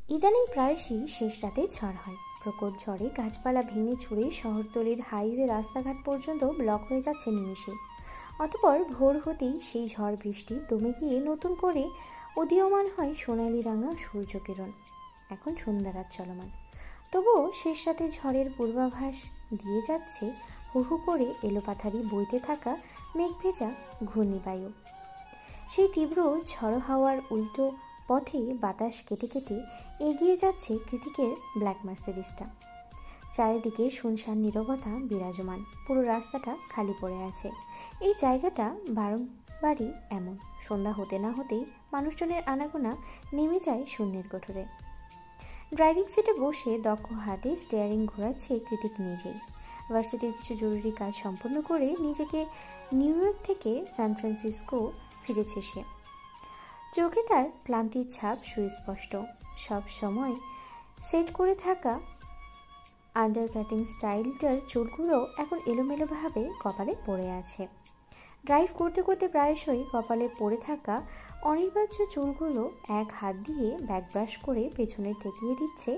ইদানিং প্রায়শই শেষ রাতে ঝড় হয়। প্রখর ঝড়ে গাছপালা ভেঙে ছুঁড়ে শহরতলির হাইওয়ে রাস্তাঘাট পর্যন্ত ব্লক হয়ে যাচ্ছে নিমেষে। অতপর ভোর হতেই সেই ঝড় বৃষ্টি দমে গিয়ে নতুন করে উদীয়মান হয় সোনালি রাঙা সূর্যকিরণ। এখন সন্ধ্যা রাত চলমান, তবুও শেষ রাতে ঝড়ের পূর্বাভাস দিয়ে যাচ্ছে হু হু করে এলোপাথারি বইতে থাকা মেঘ ভেজা ঘূর্ণিবায়ু। সেই তীব্র ঝড়ো হাওয়ার উল্টো পথে বাতাস কেটে কেটে এগিয়ে যাচ্ছে কৃতিকের ব্ল্যাক মার্সিডিজটা। চারিদিকে শুনশান নীরবতা বিরাজমান, পুরো রাস্তাটা খালি পড়ে আছে। এই জায়গাটা বারংবারই এমন, সন্ধ্যা হতে না হতেই মানুষজনের আনাগোনা নেমে যায় শূন্যের গঠরে। ড্রাইভিং সিটে বসে দক্ষ হাতে স্টিয়ারিং ঘোরাচ্ছে কৃতিক নিজেই। ভার্সিটির কিছু জরুরি কাজ সম্পন্ন করে নিজেকে নিউ ইয়র্ক থেকে সান ফ্রান্সিসকো ফিরেছে সে। চোখে তার ক্লান্তির ছাপ সুস্পষ্ট। সব সময় সেট করে থাকা আন্ডারকাটিং স্টাইলটার চুলগুলো এখন এলোমেলোভাবে কপালে পড়ে আছে। ড্রাইভ করতে করতে প্রায়শই কপালে পড়ে থাকা অনির্বাচ্য চুলগুলো এক হাত দিয়ে ব্যাকব্রাশ করে পেছনে ঠেকিয়ে দিচ্ছে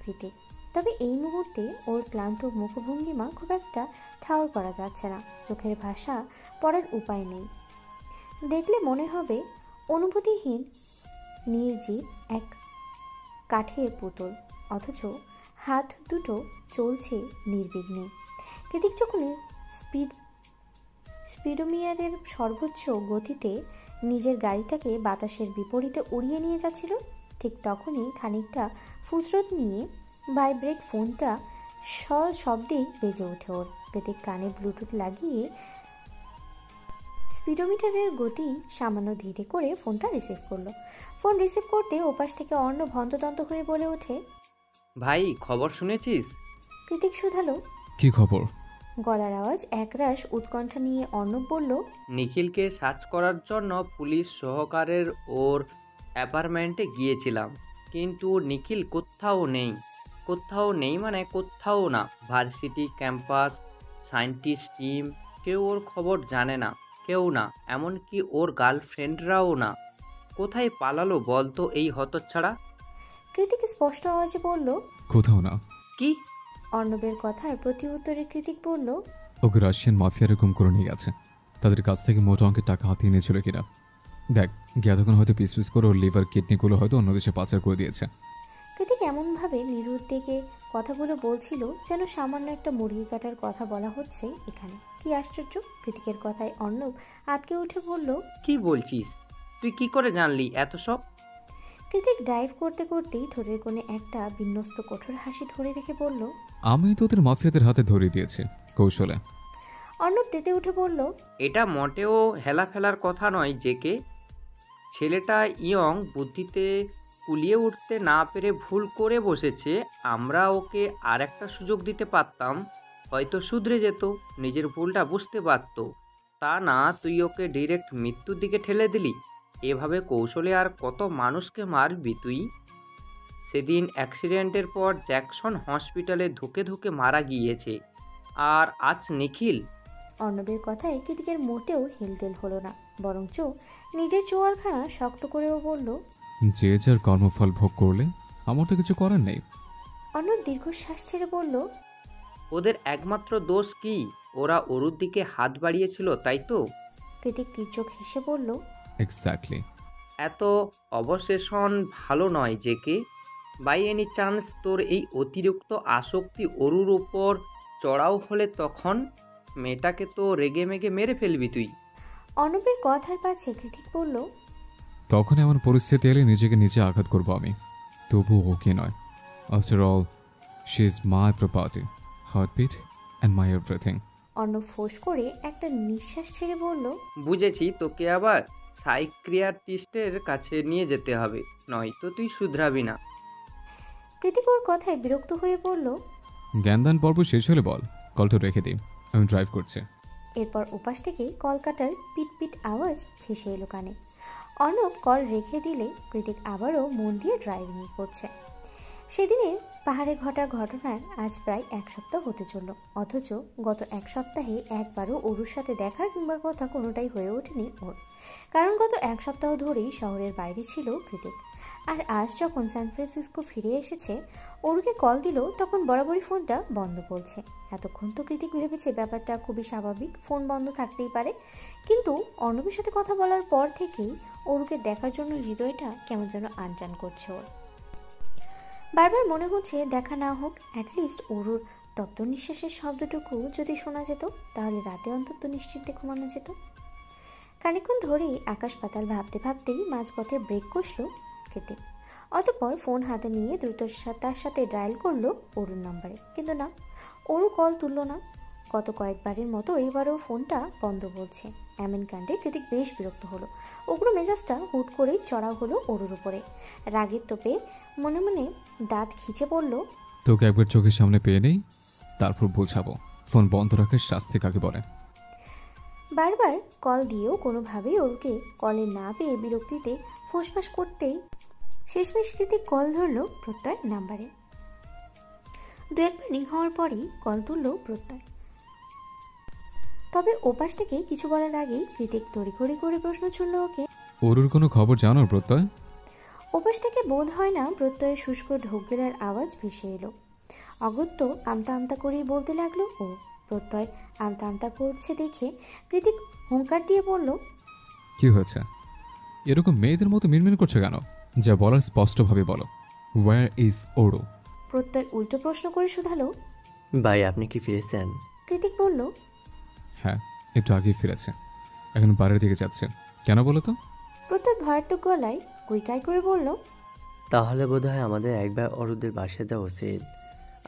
কৃতিক। তবে এই মুহূর্তে ওর ক্লান্ত মুখভঙ্গিমা খুব একটা ঠাউর করা যাচ্ছে না। চোখের ভাষা পড়ার উপায় নেই। দেখলে মনে হবে অনুভূতিহীন নির্জীব এক কাঠের পুতুল, অথচ হাত দুটো চলছে নির্বিঘ্নে। কৃতিক যখন স্পিডোমিটারের সর্বোচ্চ গতিতে নিজের গাড়িটাকে বাতাসের বিপরীতে উড়িয়ে নিয়ে যাচ্ছিল, ঠিক তখনই খানিকটা ফুসরত নিয়ে ভাইব্রেট ফোনটা শব্দেই বেজে ওঠে ওর। কৃতিক কানে ব্লুটুথ লাগিয়ে স্পিডোমিটারের গতি সামান্য ধীরে করে ফোনটা রিসিভ করলো। ফোন রিসিভ করতে ওপাশ থেকে অর্ণব হন্তদন্ত হয়ে বলে ওঠে, ভাই খবর শুনেছিস? কৃতিক শুধালো, কি খবর? গলার আওয়াজ একরাশ উৎকণ্ঠা নিয়ে অর্ণব বলল, নিখিলকে সার্চ করার জন্য পুলিশ সহকারের ওর অ্যাপার্টমেন্টে গিয়েছিলাম, কিন্তু নিখিল কোথাও নেই মানে কোথাও না। ভার্সিটি ক্যাম্পাস, সায়েন্টিস্ট টিম, কেউ ওর খবর জানে না, কেউ না, এমনকি ওর গার্লফ্রেন্ডরাও না। কোথায় পালালো বলতো এই হতচ্ছাড়া? কৃতিক স্পষ্ট আওয়াজে বলল, কোথাও না। কি? অর্ণবের কথার প্রতি উত্তরে কৃতিক বলল, ওকে রাশিয়ান মাফিয়ারা গুম করে নিয়ে গেছে। তাদের কাছ থেকে মোটা অঙ্কের টাকা হাতিয়ে নিয়েছিল কিনা দেখ, গিয়ে তখন হয়তো পিস পিস করে ওর লিভার কিডনিগুলো হয়তো অন্য দেশে পাচার করে দিয়েছে। কৃতিক এমনভাবে নিরুদ্বেগে কথাগুলো বলছিল যেন সামান্য একটা মুরগি কাটার কথা বলা হচ্ছে এখানে। কি আশ্চর্য! কৃতিকের কথায় অর্ণব আতকে উঠে বলল, কি বলছিস? তুই কি করে জানলি এত সব? কৃতিক ড্রাইভ করতে করতেই ঠোঁটের কোণে একটা বিন্যস্ত কঠোর হাসি ধরে রেখে বলল, আমি তো ওদের মাফিয়াদের হাতে ধরিয়ে দিয়েছি কৌশলে। অর্ণব তেতে উঠে বলল, এটা মোটেও হেলা ফেলার কথা নয় জেকে। ছেলেটা ইয়ং, বুদ্ধিতে কুলিয়ে উঠতে না পেরে ভুল করে বসেছে। আমরা ওকে আর একটা সুযোগ দিতে পারতাম, হয়তো শুধরে যেত, নিজের ভুলটা বুঝতে পারত। তা না, তুই ওকে ডিরেক্ট মৃত্যুর দিকে ঠেলে দিলি। এভাবে কৌশলে আর কত মানুষকে মারবি তুই? সেদিন অ্যাক্সিডেন্টের পর জ্যাকসন হসপিটালে ধুকে ধুকে মারা গিয়েছে, আর আজ নিখিল। অর্ণবের কথায় কৃতিকের মোটেও হেলতেল হলো না, বরঞ্চ নিজের চোয়ালখানা শক্ত করেও বলল, যে যার কর্মফল ভোগ করলে আমার তো কিছু করার নেই। অর্ণব দীর্ঘশ্বাস ছেড়ে বলল, ওদের একমাত্র দোষ কি? ওরা ওরুর দিকে হাত বাড়িয়েছিল, তাই তো? কৃতিক তীর্যক হেসে বলল, এক্স্যাক্টলি। এত অবসেশন ভালো নয় জেকে। বাই এনি চান্স তোর এই অতিরিক্ত আসক্তি অরুর উপর চড়াও হলে তখন মেয়েটাকে তো রেগে মেগে মেরে ফেলবি তুই। অর্ণবের কথার পাছে কৃতিক বলল, তখন এমন পরিস্থিতি এলে নিজেকে নিজে আঘাত করবো আমি, তবু ওকে নয়। After all she is my property, heartbeat and my everything. Arnab ফোঁস করে একটা নিঃশ্বাস ছেড়ে বলল, বুঝেছি, তোকে আবার সাইক্রিয়াটিস্টের কাছে নিয়ে যেতে হবে, নয়তো তুই শুধরাবি না। কৃতিক ওর কথায় বিরক্ত হয়ে বলল, জ্ঞানদান পর্ব শেষ হলে বল, কলটা রেখে দিই, আমি ড্রাইভ করছি। এরপর ওপাশ থেকে কল কাটার পিট পিট আওয়াজ ভেসে এলো কানে। অর্ণব কল রেখে দিলে কৃতিক আবারও মন দিয়ে ড্রাইভিং করছে। সেদিনের পাহাড়ে ঘটা ঘটনার আজ প্রায় 1 সপ্তাহ হতে চলল, অথচ গত 1 সপ্তাহে একবারও অরুর সাথে দেখা কিংবা কথা কোনোটাই হয়ে ওঠেনি ওর। কারণ গত 1 সপ্তাহ ধরেই শহরের বাইরে ছিল কৃতিক। আর আজ যখন সান ফ্রান্সিসকো ফিরে এসেছে, অরুকে কল দিল তখন বরাবরই ফোনটা বন্ধ বলছে। এতক্ষণ তো কৃতিক ভেবেছে ব্যাপারটা খুবই স্বাভাবিক, ফোন বন্ধ থাকতেই পারে, কিন্তু অর্ণবের সাথে কথা বলার পর থেকেই অরুকে দেখার জন্য হৃদয়টা কেমন যেন আনটান করছে ওর। বারবার মনে হচ্ছে দেখা না হোক, অ্যাটলিস্ট অরুর তপ্ত নিঃশ্বাসের শব্দটুকু যদি শোনা যেত, তাহলে রাতে অন্তত নিশ্চিন্তে ঘুমানো যেত। খানিকক্ষণ ধরেই আকাশ পাতাল ভাবতে ভাবতেই মাঝপথে ব্রেক কষল কৃতিক। অতঃপর ফোন হাতে নিয়ে দ্রুত তার সাথে ডায়াল করলো অরুর নাম্বারে, কিন্তু না, অরু কল তুলল না। গত কয়েকবারের মতো এবারও ফোনটা বন্ধ বলছে। এমন কাণ্ডে কৃতিক বেশ বিরক্ত হলো। উগ্র মেজাজটা হুট করেই চড়াও হলো অরুর উপরে। রাগের তোপে মনে মনে দাঁত খিচে পড়ল, তোকে একবার চোখের সামনে পেয়ে নেই, তারপর বোঝাবো ফোন বন্ধ রাখার শাস্তি কাকে বলে। বারবার কল দিয়েও কোনোভাবেই অরুকে কলে না পেয়ে বিরক্তিতে ফোঁসফাস করতেই শেষমেশ কৃতিক কল ধরল প্রত্যয়ের নাম্বারে। 2-1বার রিং হওয়ার পরেই কল তুলল প্রত্যয়। তবে ওপাশ থেকে কিছু বলার আগেই কৃতিক তড়িঘড়ি করে প্রশ্ন ছুড়ল ওকে, অরুর কোনো খবর জানো প্রত্যয়? ওপাশ থেকে বোধ হয় না প্রত্যয়ের শুষ্ক ঢোক গেলার আওয়াজ ভেসে এলো। অগত্য আমতা আমতা করেই বলতে লাগলো ও। প্রত্যয় আমতা আমতা করছে দেখে কৃতিক হুঙ্কার দিয়ে বলল, কি হয়েছে? এরকম মেয়েদের মতো মিনমিন করছো কেন? যা বলার স্পষ্টভাবে বলো। Where is Oru? প্রত্যয় উল্টো প্রশ্ন করে শুধালো, ভাই আপনি কি ফিরেছেন? কৃতিক বলল, হ্যাঁ, একটু আগেই ফিরেছে, এখন বাড়ির দিকে যাচ্ছে। কেন বলো তো? প্রত্যয় ভয়ার্থক গলায় কুইকাই করে বলল, তাহলে বোধহয় আমাদের একবার অরুদের বাসায় যাওয়া উচিত।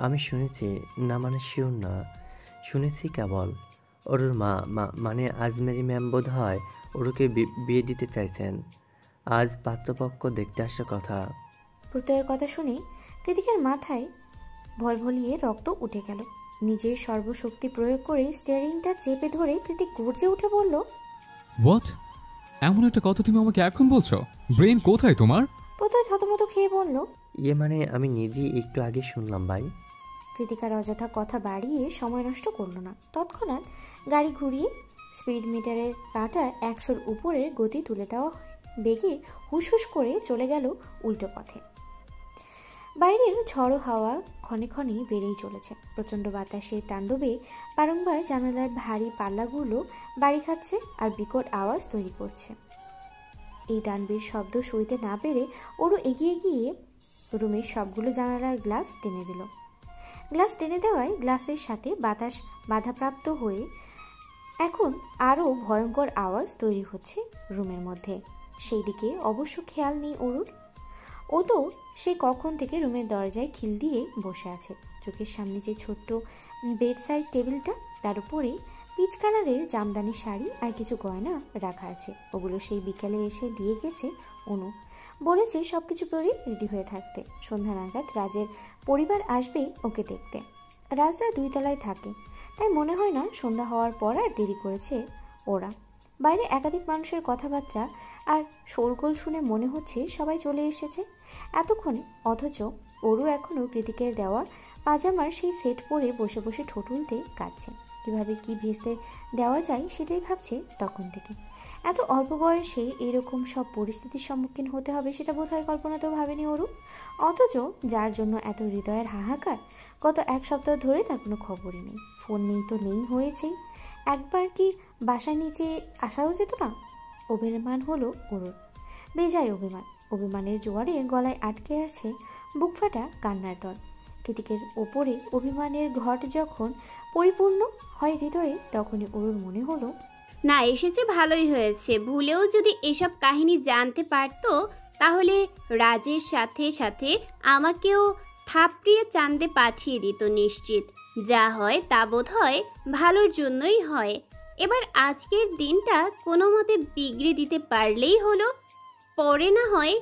আমি শুনেছি, না মানে শিওর না, শুনেছি কেবল অরুর মানে আজমেরি ম্যাম বোধহয় অরুকে বিয়ে দিতে চাইছেন। আজ পাত্রপক্ষ দেখতে আসার কথা। প্রত্যয়ের কথা শুনে কৃতিকের মাথায় ভলভলিয়ে রক্ত উঠে গেল। নিজের সর্বশক্তি প্রয়োগ করে স্টিয়ারিংটা চেপে ধরে কৃতিক গর্জে উঠে বলল, হোয়াট? এমন একটা কথা তুমি আমাকে এখন বলছো? ব্রেন কোথায় তোমার? প্রত্যয় থতমত খেয়ে বলল, মানে আমি নিজেই একটু আগে শুনলাম ভাই। কৃতিকার অযথা কথা বাড়িয়ে সময় নষ্ট করল না। তৎক্ষণাৎ গাড়ি ঘুরিয়ে স্পিড মিটারের কাঁটা 100-র উপরের গতি তুলে দেওয়া হয়। বেগে হুস হুস করে চলে গেল উল্টো পথে। বাইরের ঝড়ো হাওয়া ক্ষণে ক্ষণেই বেড়েই চলেছে। প্রচণ্ড বাতাসের তাণ্ডবে বারংবার জানালার ভারী পাল্লাগুলো বাড়ি খাচ্ছে আর বিকট আওয়াজ তৈরি করছে। এই দানবীর শব্দ সইতে না পেরে ওরও এগিয়ে গিয়ে রুমের সবগুলো জানালার গ্লাস টেনে দিল। গ্লাস টেনে দেওয়ায় গ্লাসের সাথে বাতাস বাধাপ্রাপ্ত হয়ে এখন আরও ভয়ঙ্কর আওয়াজ তৈরি হচ্ছে রুমের মধ্যে। সেই দিকে অবশ্য খেয়াল নেই অরুর। ও তো সে কখন থেকে রুমের দরজায় খিল দিয়ে বসে আছে। চোখের সামনে যে ছোট্ট বেড সাইড টেবিলটা, তার উপরে পিচ কালারের জামদানি শাড়ি আর কিছু গয়না রাখা আছে। ওগুলো সেই বিকালে এসে দিয়ে গেছে অনু। বলেছে সব কিছু পরে রেডি হয়ে থাকতে। সন্ধ্যা নাগাদ রাজের পরিবার আসবে ওকে দেখতে। রাজরা 2 তলায় থাকে, তাই মনে হয় না সন্ধ্যা হওয়ার পর আর দেরি করেছে ওরা। বাইরে একাধিক মানুষের কথাবার্তা আর শোরগোল শুনে মনে হচ্ছে সবাই চলে এসেছে এতক্ষণে, অথচ অরু এখনও কৃতিকের দেওয়া পাজামার সেই সেট পরে বসে বসে ঠোঁট উল্টে কাঁদছে। কীভাবে কি ভেস্তে দেওয়া যায় সেটাই ভাবছে তখন থেকে। এত অল্প বয়সে এরকম সব পরিস্থিতির সম্মুখীন হতে হবে সেটা বোধহয় কল্পনাতেও ভাবেনি অরু। অথচ যার জন্য এত হৃদয়ের হাহাকার, গত 1 সপ্তাহ ধরে তার কোনো খবরই নেই। ফোন নেই তো নেই হয়েছেই, একবার কি বাসার নিচে আসাও যেত না? অভিমান হলো অরুর, বেজায় অভিমান। অভিমানের জোয়ারে গলায় আটকে আছে বুক ফাটা কান্নার দল। কৃতিকের ওপরে অভিমানের ঘট যখন পরিপূর্ণ হয় হৃদয়ে, তখনই অরুর মনে হলো, না এসেছে ভালোই হয়েছে। ভুলেও যদি এসব কাহিনী জানতে পারতো তাহলে রাজের সাথে সাথে আমাকেও থাপড়িয়ে চাঁদে পাঠিয়ে দিত নিশ্চিত। যা হয় তা বোধ হয় ভালোর জন্যই হয়। এবার আজকের দিনটা কোনো মতে বিগড়ে দিতে পারলেই হলো। পরে না হয়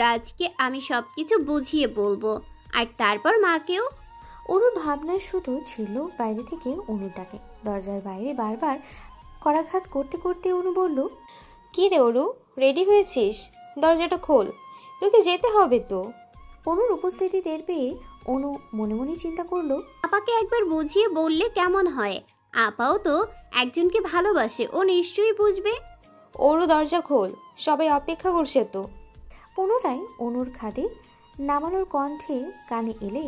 রাজকে আমি সব কিছু বুঝিয়ে বলবো, আর তারপর মাকেও। অরুর ভাবনা শুধু ছিল বাইরে থেকে অনুটাকে। দরজার বাইরে বারবার করাঘাত করতে করতে অনু বলল, কি রে অরু, রেডি হয়েছিস? দরজাটা খোল, তোকে যেতে হবে তো। অনুর উপস্থিতি টের পেয়ে অনু মনে মনে চিন্তা করলো, আপাকে একবার বুঝিয়ে বললে কেমন হয়? আপাও তো একজনকে ভালোবাসে, ও নিশ্চয়ই বুঝবে। ওরও দরজা খোল, সবাই অপেক্ষা করছে তো। পুনরায় অনুর খাদে নামানোর কণ্ঠে কানে এলে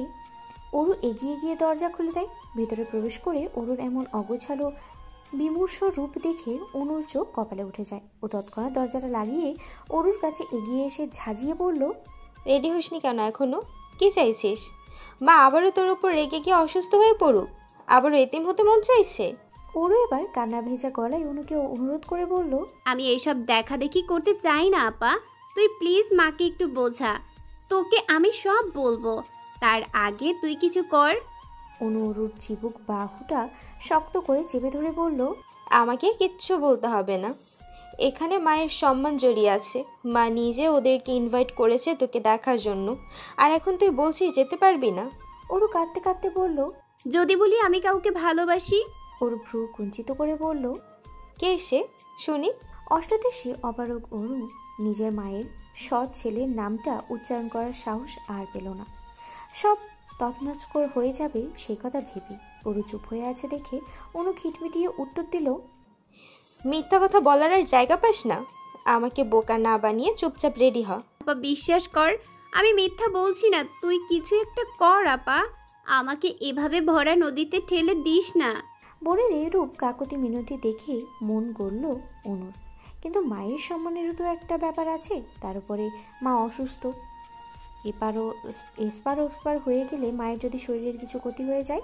অরু এগিয়ে গিয়ে দরজা খুলে দেয়। ভেতরে প্রবেশ করে অরুর এমন অগোছালো বিমূর্ষ রূপ দেখে অনুর চোখ কপালে উঠে যায়। ও তৎক্ষণাৎ দরজাটা লাগিয়ে অরুর কাছে এগিয়ে এসে ঝাঁঝিয়ে বলল, রেডি হসনি কেন এখনো? কি চাইছিস? মা আবারও তোর উপর রেগে গিয়ে অসুস্থ হয়ে পড়ুক? আবারও এতিম হতে মন চাইছে? অরু এবার কান্না ভেজা গলায় অনুকে অনুরোধ করে বলল, আমি এইসব দেখা দেখি করতে চাই না আপা, তুই প্লিজ মাকে একটু বোঝা। তোকে আমি সব বলবো, তার আগে তুই কিছু কর। অনু অরুর চিবুক বাহুটা শক্ত করে চেপে ধরে বলল, আমাকে কিচ্ছু বলতে হবে না। এখানে মায়ের সম্মান জড়িয়ে আছে। মা নিজে ওদেরকে ইনভাইট করেছে তোকে দেখার জন্য, আর এখন তুই বলছিস যেতে পারবি না? অরু কাঁদতে কাঁদতে বলল, যদি বলি আমি কাউকে ভালোবাসি? অরু ভ্রু কুঞ্চিত করে বলল, কে সে শুনি? অষ্টাদশী অপারগ অরু নিজের মায়ের সৎ ছেলের নামটা উচ্চারণ করার সাহস আর পেল না। সব তছনছকর হয়ে যাবে সেই কথা ভেবে অরু চুপ হয়ে আছে দেখে অনু খিটমিটিয়ে উত্তর দিল, মিথ্যা কথা বলার আর জায়গা পাস না। আমাকে বোকা না বানিয়ে চুপচাপ রেডি হ। আপা বিশ্বাস কর, আমি মিথ্যা বলছি না, তুই কিছু একটা কর আপা, আমাকে এভাবে ভরা নদীতে ঠেলে দিস না। বোনের এরূপ কাকতি মিনতি দেখে মন গড়ল অনুর, কিন্তু মায়ের সম্মানেরও তো একটা ব্যাপার আছে। তার উপরে মা অসুস্থ, এসপার ওসপার হয়ে গেলে মায়ের যদি শরীরের কিছু ক্ষতি হয়ে যায়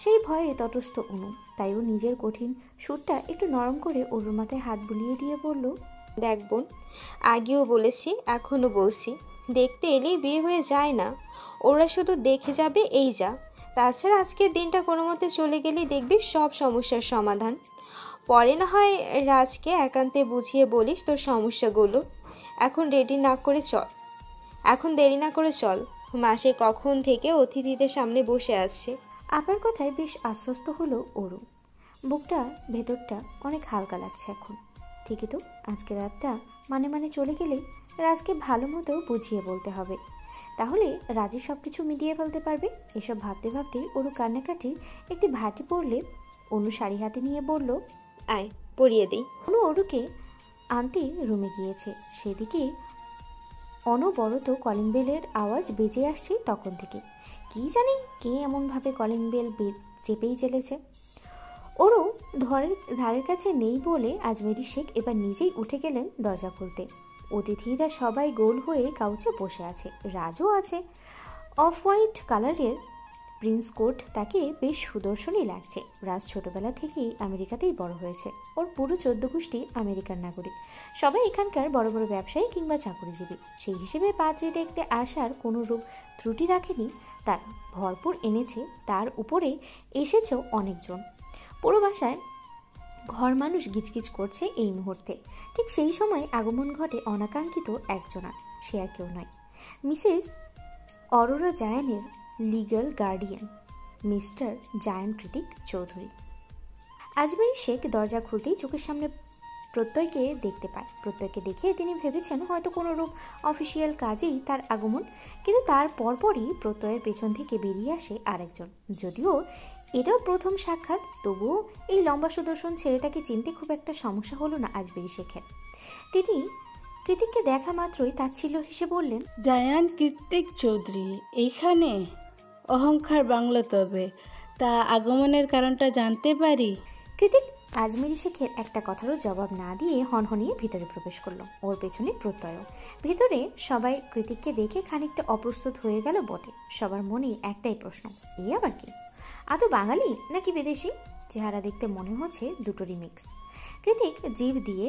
সেই ভয়ে তটস্থ অনু। তাই ও নিজের কঠিন সুরটা একটু নরম করে অরুর মাথায় হাত বুলিয়ে দিয়ে বলল, দেখ বোন, আগেও বলেছি এখনও বলছি, দেখতে এলেই বিয়ে হয়ে যায় না। ওরা শুধু দেখে যাবে এই যা। তাছাড়া আজকের দিনটা কোনো মতে চলে গেলেই দেখবি সব সমস্যার সমাধান। পরে না হয় রাজকে একান্তে বুঝিয়ে বলিস তোর সমস্যাগুলো। এখন দেরি না করে চল। মাসে কখন থেকে অতিথিদের সামনে বসে আছে। আপনার কথায় বেশ আশ্বস্ত হলো অরু। বুকটা ভেতরটা অনেক হালকা লাগছে এখন। ঠিকই তো, আজকে রাতটা মানে চলে গেলেই রাজকে ভালো মতো বুঝিয়ে বলতে হবে, তাহলে রাজি সব কিছু মিটিয়ে ফেলতে পারবে। এসব ভাবতে ভাবতে অরু কান্নাকাটি একটি ভাটি পড়লে অনু শাড়ি হাতে নিয়ে বলল, আয় পরিয়ে দিই। অনু অরুকে আনতে রুমে গিয়েছে। সেদিকে অনবরত কলিং বেলের আওয়াজ বেজে আসছে তখন থেকে। কি জানি কে এমনভাবে কলিং বেল চেপেই চলেছে। ওরও ধারের কাছে নেই বলে আজমেরি শেখ এবার নিজেই উঠে গেলেন দরজা খুলতে। অতিথিরা সবাই গোল হয়ে কাউচে বসে আছে, রাজও আছে। অফ হোয়াইট কালারের প্রিন্স কোট তাকে বেশ সুদর্শনই লাগছে। রাজ ছোটবেলা থেকেই আমেরিকাতেই বড় হয়েছে। ওর পুরো 14 গোষ্ঠী আমেরিকার নাগরিক, সবাই এখানকার বড় বড় ব্যবসায়ী কিংবা চাকরিজীবী। সেই হিসেবে পাত্রী দেখতে আসার কোনো রূপ ত্রুটি রাখেনি তারা, ভরপুর এনেছে। তার উপরে এসেছেও অনেকজন। পুরো বাসায় ঘর মানুষ গিজগিজ করছে এই মুহূর্তে। ঠিক সেই সময় আগমন ঘটে অনাকাঙ্ক্ষিত একজনার। সে আর কেউ নয়, মিসেস অরোরা জায়ানের legal guardian mister Zayan Kritik Chowdhury. Ajmeri Sheikh দরজা খুলতেই চোখের সামনে প্রত্যয়কে দেখতে পায়। প্রত্যয়কে দেখে তিনি ভেবেছেন হয়তো কোনো রূপ অফিসিয়াল কাজেই তার আগমন, কিন্তু তার পরপরই প্রত্যয়ের পেছন থেকে বেরিয়ে আসে আরেকজন। যদিও এটাও প্রথম সাক্ষাৎ, তবুও এই লম্বা সুদর্শন ছেলেটাকে চিনতে খুব একটা সমস্যা হলো না আজমেরি শেখের। তিনি কৃতিককে দেখা মাত্রই তাচ্ছিল্য হেসে বললেন, জায়ান কৃতিক চৌধুরী এইখানে? অহংকার বাংলা, তবে তা আগমনের কারণটা জানতে পারি? কৃতিক আজমেরি শেখের একটা কথারও জবাব না দিয়ে হনহনিয়ে ভিতরে প্রবেশ করলো। ওর পেছনে প্রত্যয়ও। ভিতরে সবাই কৃতিককে দেখে খানিকটা অপ্রস্তুত হয়ে গেল বটে। সবার মনে একটাই প্রশ্ন, এই আবার কি? আদৌ বাঙালি নাকি বিদেশি? চেহারা দেখতে মনে হচ্ছে দুটোরই মিক্স। কৃতিক জিভ দিয়ে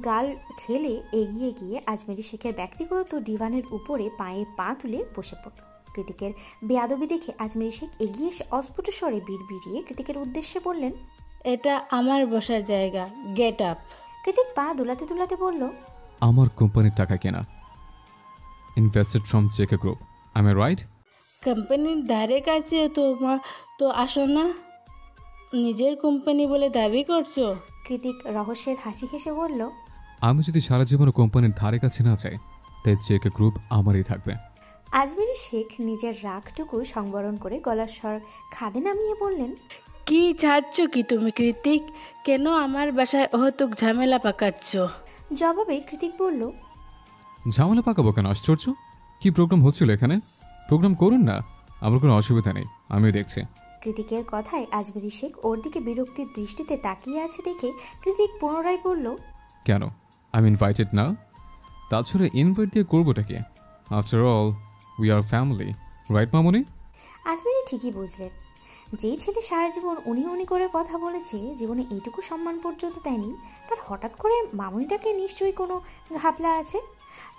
গাল ঠেলে এগিয়ে গিয়ে আজমেরি শেখের ব্যক্তিগত ডিভানের উপরে পায়ে পা তুলে বসে পড়ল। কৃতিকের বেয়াদবি দেখে আজমেরি শেখ এগিয়ে এসে অস্ফুট স্বরে বিড়বিড়িয়ে কৃতিকের উদ্দেশ্যে বললেন, এটা আমার বসার জায়গা, গেট আপ। কৃতিক পা দুলাতে দুলাতে বলল, আমার কোম্পানির টাকা কেনা, invested from JK group, I am right? কোম্পানির ধারে কাছে তো আসো না, নিজের কোম্পানি বলে দাবি করছো? কৃতিক রহস্যের হাসি হেসে বলল, আমি যদি সারা জীবন কোম্পানির ধারে কাছে না যাই, তাই জেকে গ্রুপ আমারই থাকবে। আজমেরি শেখ নিজের রাগটুকু সংবরণ করে গলার স্বর খাদে নামিয়ে বললেন, কি চাচ্ছ কি তুমি কৃতিক? কেন আমার বাসায় অহতুক ঝামেলা পাকাচ্ছ? জবাবে কৃতিক বলল, ঝামেলা পাকাবো কেন? আশ্চর্য! কি প্রোগ্রাম হচ্ছিল এখানে? প্রোগ্রাম করুন না, আমার কোনো অসুবিধা নেই, আমিও দেখছি। কৃতিকের কথায় আজমেরি শেখ ওর দিকে বিরক্তির দৃষ্টিতে তাকিয়ে আছে দেখে কৃতিক পুনরায় বলল, কেন? আমি ইনভাইটেড না? তাছাড়া ইনভাইট দিয়ে করবোটা কি? After all we are family, right মামনি? আজমেরি ঠিকই বুঝলেন। যেই ছেলে সারা জীবন উনি উনি করে কথা বলেছে, জীবনে এইটুকু সম্মান পর্যন্ত দেয়নি, তার হঠাৎ করে মামুনিটাকে নিশ্চয়ই কোনো ঘাপলা আছে।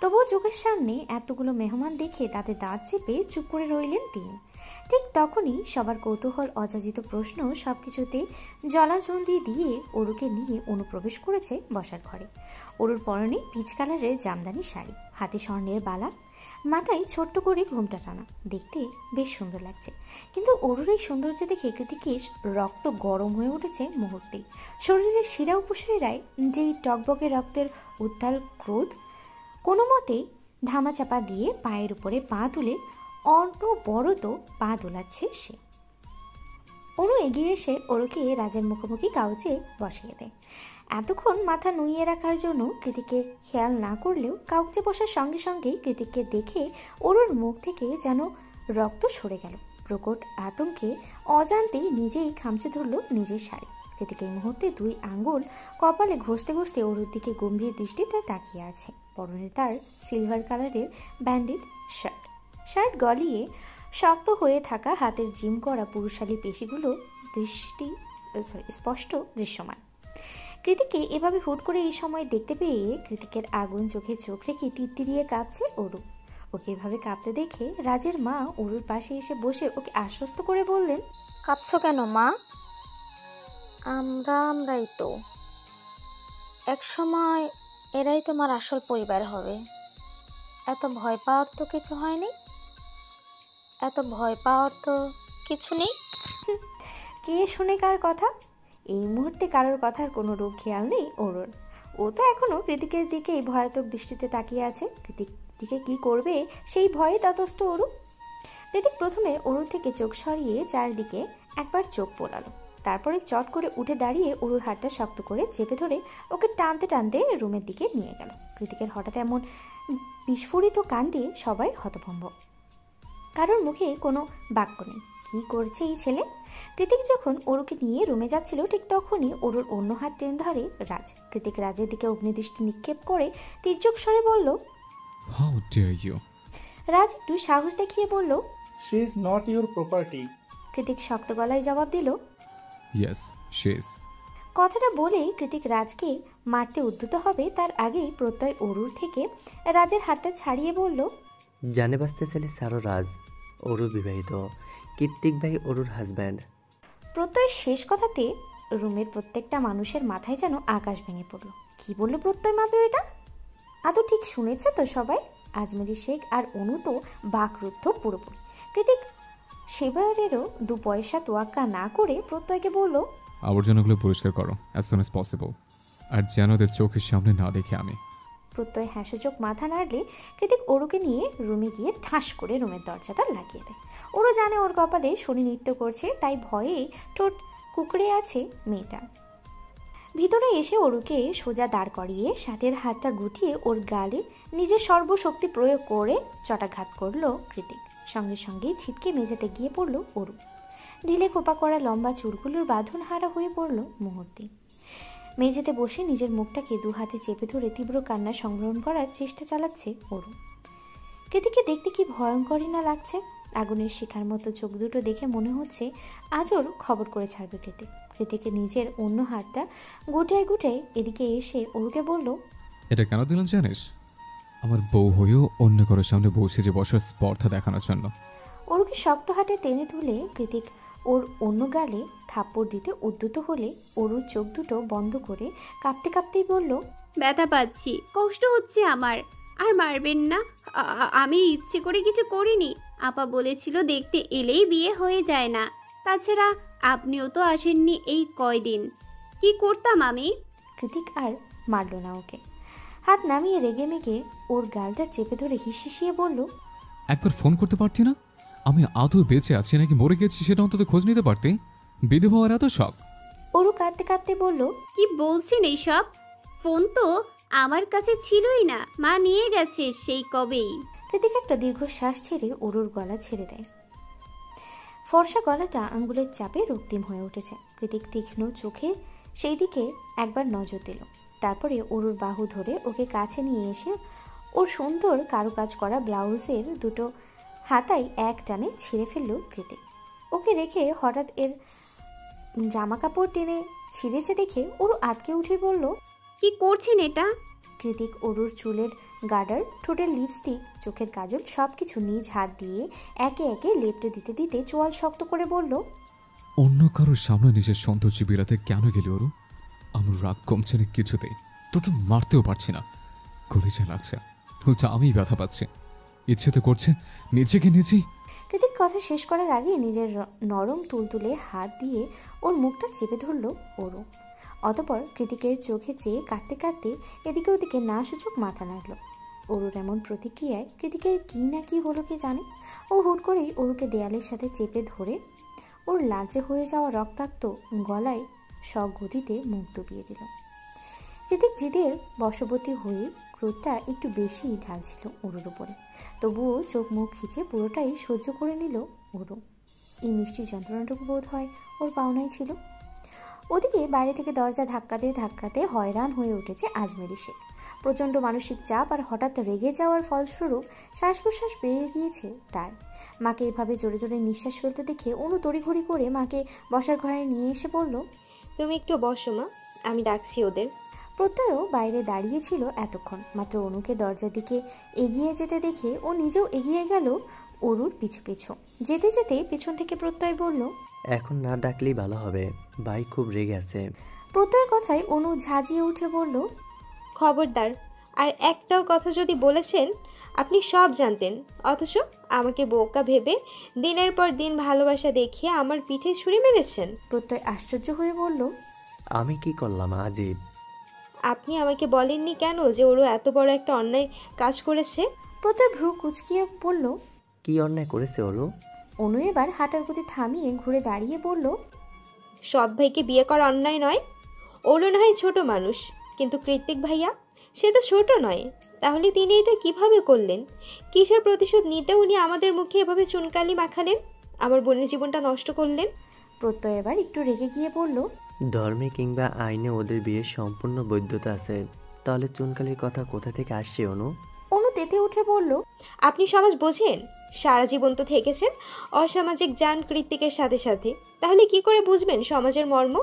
তবুও চোখের সামনে এতগুলো মেহমান দেখে তাতে দাঁত চেপে চুপ করে রইলেন তিনি। ঠিক তখনই সবার কৌতূহল অযাচিত প্রশ্ন সব কিছুতে জলাজন্দি দিয়ে অরুকে নিয়ে অনুপ্রবেশ করেছে বসার ঘরে। অরুর পরনে পিচ কালারের জামদানি শাড়ি, হাতে স্বর্ণের বালা, মাথায় ছোট্ট করে ঘোমটা টানা, দেখতে বেশ সুন্দর লাগছে। কিন্তু অরুর এই সৌন্দর্য দেখে কৃতিকের রক্ত গরম হয়ে উঠেছে মুহূর্তেই। শরীরের শিরা উপশিরায় যেই টকবকে রক্তের উত্তাল ক্রোধ কোনো মতে ধামাচাপা দিয়ে পায়ের উপরে পা তুলে অনবরত পা দোলাচ্ছে সে। অনু এগিয়ে এসে অরুকে রাজের মুখোমুখি কাউচে বসিয়ে দেয়। এতক্ষণ মাথা নুইয়ে রাখার জন্য কৃতিককে খেয়াল না করলেও কাউচে বসার সঙ্গে সঙ্গেই কৃতিককে দেখে অরুর মুখ থেকে যেন রক্ত সরে গেল। প্রকট আতঙ্কে অজান্তেই নিজেই খামচে ধরল নিজের শাড়ি। কৃতিক এই মুহূর্তে দুই আঙ্গুল কপালে ঘষতে ঘষতে অরুর দিকে গম্ভীর দৃষ্টিতে তাকিয়ে আছে। পরনে তার সিলভার কালারের ব্যান্ডেড শার্ট গলিয়ে শক্ত হয়ে থাকা হাতের জিম করা পুরুষালী পেশিগুলো স্পষ্ট দৃশ্যমান। কৃতিককে এভাবে হুট করে এই সময় দেখতে পেয়ে কৃতিকের আগুন চোখে চোখ রেখে তিত্তিরিয়ে কাঁপছে অরু। ওকে এভাবে কাঁপতে দেখে রাজের মা অরুর পাশে এসে বসে ওকে আশ্বস্ত করে বললেন, কাঁপছো কেন মা? আমরাই তো এক সময় এরাই তোমার আসল পরিবার হবে। এত ভয় পাওয়ার তো কিছু হয়নি, এত ভয় পাওয়ার তো কিছু নেই। কে শুনে কার কথা? এই মুহূর্তে কারোর কথার কোনো রূপ খেয়াল নেই অরুর। ও তো এখনো কৃতিকের দিকেই ভয়াতক দৃষ্টিতে তাকিয়ে আছে। কৃতিক দিকে কি করবে সেই ভয়ে ততস্থ অরু। কৃতিক প্রথমে অরুর থেকে চোখ সরিয়ে চারদিকে একবার চোখ পোলালো, তারপরে চট করে উঠে দাঁড়িয়ে অরুর হাতটা শক্ত করে চেপে ধরে ওকে টানতে টানতে রুমের দিকে নিয়ে গেল। কৃতিকের হঠাৎ এমন বিস্ফোরিত কাণ্ডে সবাই হতভম্ব, কারোর মুখে কোনো বাক্য নেই। কি করছে এই ছেলে? কৃতিক যখন অরুকে নিয়ে রুমে যাচ্ছিল ঠিক তখনই অরুর অন্য হাত টেনে ধরে রাজ। কৃতিক রাজের দিকে অগ্নিদৃষ্টি নিক্ষেপ করে তির্যক স্বরে বলল, হাউ ডেয়ার ইউ? রাজ একটু সাহস দেখিয়ে বলল, she is not your property. Kritik শক্ত গলায় জবাব দিল, ইয়েস শি ইজ। কথাটা বলেই কৃতিক রাজকে মারতে উদ্যত হবে তার আগেই প্রত্যয় অরুর থেকে রাজের হাতটা ছাড়িয়ে বলল, জানে বাঁচতে চাইলে ছাড়ো রাজ, অরু বিবাহিত, কৃত্তিক ভাই অরুর হাজব্যান্ড। প্রত্যয়ের শেষ কথাতে রুমের প্রত্যেকটা মানুষের মাথায় যেন আকাশ ভেঙে পড়ল। কি বলল প্রত্যয় মাত্র এটা? আদৌ ঠিক শুনেছে তো সবাই? আজমেরি শেখ আর অনু তো বাকরুদ্ধ পুরোপুরি। কৃতিক সেবারেরও 2 পয়সা তোয়াক্কা না করে প্রত্যয়কে বলল, আবর্জনাগুলো পরিষ্কার করো অ্যাজ সুন অ্যাজ পসিবল, আর যেন ওদের চোখের সামনে না দেখে আমি। প্রত্যয় হ্যাঁসূচক মাথা নাড়লে কৃতিক অরুকে নিয়ে রুমে গিয়ে ঠাস করে রুমের দরজাটা লাগিয়ে দেয়। ওরও জানে ওর কপালে শনি নৃত্য করছে, তাই ভয়ে ঠোঁট কুকড়ে আছে মেয়েটা। ভিতরে এসে অরুকে সোজা দাঁড় করিয়ে শার্টের হাতটা গুটিয়ে ওর গালে নিজের সর্বশক্তি প্রয়োগ করে চটাঘাত করলো কৃতিক। সঙ্গে সঙ্গেই ছিটকে মেঝেতে গিয়ে পড়ল অরু। ঢিলে খোপা করা লম্বা চুলগুলোর বাঁধন হারা হয়ে পড়ল মুহূর্তে। মেঝেতে বসে নিজের মুখটাকে 2 হাতে চেপে ধরে তীব্র কান্না সংবরণ করার চেষ্টা চালাচ্ছে অরু। কৃতিককে দেখতে কি ভয়ঙ্করই না লাগছে। আগুনের শিখার মতো চোখ দুটো দেখে মনে হচ্ছে আজর খবর করে ছাড়বে কৃতিক। কৃতিকে নিজের অন্য হাতটা গুটায় গুটায় এদিকে এসে অরুকে বলল, এটা কেন দিলাম জানিস? আমার বউ হয়েও অন্য কারোর সামনে বসে যে বসার স্পর্ধা দেখানোর জন্য। অরুকে শক্ত হাতে টেনে তুলে কৃতিক ওর অন্য গালে থাপ্পড় দিতে উদ্যত হলে অরুর চোখ দুটো বন্ধ করে কাঁপতে কাঁপতেই বলল, ব্যথা পাচ্ছি, কষ্ট হচ্ছে আমার, আর মারবেন না। আমি ইচ্ছে করে কিছু করিনি। আপা বলেছিল দেখতে এলেই বিয়ে হয়ে যায় না। তাছাড়া আপনিও তো আসেননি এই কয়দিন, কি করতাম আমি? কৃতিক আর মারল না ওকে। হাত নামিয়ে রেগে মেগে ওর গালটা চেপে ধরে হিসিয়ে বলল, একবার ফোন করতে পারতি না? আমি আদৌ বেঁচে আছি নাকি মরে গেছি সেটা অন্তত খোঁজ নিতে পারতে। বিধবা হওয়ার এত শখ? অরু কাঁদতে কাঁদতে বলল, কি বলছেন এইসব? ফোন তো আমার কাছে ছিলই না, মা নিয়ে গেছে সেই কবেই। কৃতিক একটা দীর্ঘশ্বাস ছেড়ে অরুর গলা ছেড়ে দেয়। ফর্সা গলাটা আঙ্গুলের চাপে রক্তিম হয়ে উঠেছে। কৃতিক তীক্ষ্ণ চোখে সেই দিকে একবার নজর দিল, তারপরে অরুর বাহু ধরে ওকে কাছে নিয়ে এসে ওর সুন্দর কারুকাজ করা ব্লাউজের দুটো হাতাই এক টানে ছিঁড়ে ফেলল কৃতিক। ওকে রেখে হঠাৎ এর জামা কাপড় টেনে ছিঁড়েছে দেখে অরু আটকে উঠে বলল, কি করছেন এটা? কৃতিক অরুর চুলের গার্ডার, ঠোঁটের লিপস্টিক, চোখের কাজল সবকিছু নিজ হাত দিয়ে একে একে লেপটে দিতে দিতে চোয়াল শক্ত করে বলল, অন্য কারোর সামনে নিজের সৌন্দর্য বিলাতে কেন গেলি অরু? আমার রাগ কমছে না কিছুতেই। তোকে মারতেও পারছি না, কলিজা লাগছে, উল্টা আমিই ব্যথা পাচ্ছি। ইচ্ছে তো করছে নিজেকে নিজেই। কৃতিক কথা শেষ করার আগে নিজের নরম তুলতুলে হাত দিয়ে ওর মুখটা চেপে ধরল অরু। অতপর কৃতিকের চোখে চেয়ে কাঁদতে কাঁদতে এদিকে ওদিকে না সূচক মাথা নাড়ল। অরুর এমন প্রতিক্রিয়ায় কৃতিকের কি না কি হলো কে জানে। ও হুট করেই অরুকে দেয়ালের সাথে চেপে ধরে ওর লাজে হয়ে যাওয়া রক্তাক্ত গলায় সগতিতে মুখ ডুবিয়ে দিল। কৃতিক জিদের বশবর্তী হয়ে ক্রোধটা একটু বেশি ঢালছিল অরুর উপরে, তবুও চোখ মুখ খিচে পুরোটাই সহ্য করে নিল অরু। এই মিষ্টি যন্ত্রণাটুকু বোধ হয় ওর পাওনাই ছিল। ওদিকে বাইরে থেকে দরজা ধাক্কাতে ধাক্কাতে হয়রান হয়ে উঠেছে আজমেরি শেখ। প্রচণ্ড মানসিক চাপ আর হঠাৎ রেগে যাওয়ার ফলস্বরূপ শ্বাস প্রশ্বাস বেড়ে গিয়েছে তার। মাকে এভাবে জোরে জোরে নিঃশ্বাস ফেলতে দেখে অনু তড়িঘড়ি করে মাকে বসার ঘরে নিয়ে এসে বলল, তুমি একটু বসো মা, আমি ডাকছি ওদের। প্রত্যয়ও বাইরে দাঁড়িয়ে ছিল এতক্ষণ। মাত্র অনুকে দরজার দিকে এগিয়ে যেতে দেখে ও নিজেও এগিয়ে গেল অরুর পিছু পিছু। যেতে যেতে পেছন থেকে প্রত্যয় বলল, এখন না ডাকলেই ভালো হবে, ভাই খুব রেগে আছে। প্রত্যয়ের কথায় অনু ঝাঁঝিয়ে উঠে বলল, খবরদার, আর একটাও কথা যদি বলেছেন আপনি সব জানতেন, অথচ আমাকে বোকা ভেবে দিনের পর দিন ভালোবাসা দেখিয়ে আমার পিঠে ছুরি মেরেছেন। প্রত্যয় আশ্চর্য হয়ে বলল, আমি কি করলাম আজিব? আপনি আমাকে বলেননি কেন যে ওরও এত বড় একটা অন্যায় কাজ করেছে? প্রত্যয় ভ্রু কুচকিয়ে বলল, কি অন্যায় করেছে ওরু? অনু এবার হাঁটার গতি থামিয়ে ঘুরে দাঁড়িয়ে বলল, সৎ ভাইকে বিয়ে করা অন্যায় নয়। ওরও না হয় ছোট মানুষ, কিন্তু কৃতিক ভাইয়া সে তো ছোট নয়। তাহলে তিনি এটা কিভাবে করলেন? কিসের প্রতিশোধ নিতে উনি আমাদের মুখে এভাবে চুনকালি মাখালেন, আমার বোনের জীবনটা নষ্ট করলেন? প্রত্যয় এবার একটু রেগে গিয়ে বলল, ধর্মে কিংবা আইনে ওদের বিয়ের সম্পূর্ণ বৈধতা আছে, তাহলে চুনকালির কথা কোথা থেকে আসছে অনু? অনু তেতে উঠে বলল, আপনি সমাজ বোঝেন? সারা জীবন তো থেকেছেন অসামাজিক যান কৃতিকের সাথে সাথে, তাহলে কি করে বুঝবেন সমাজের মর্ম?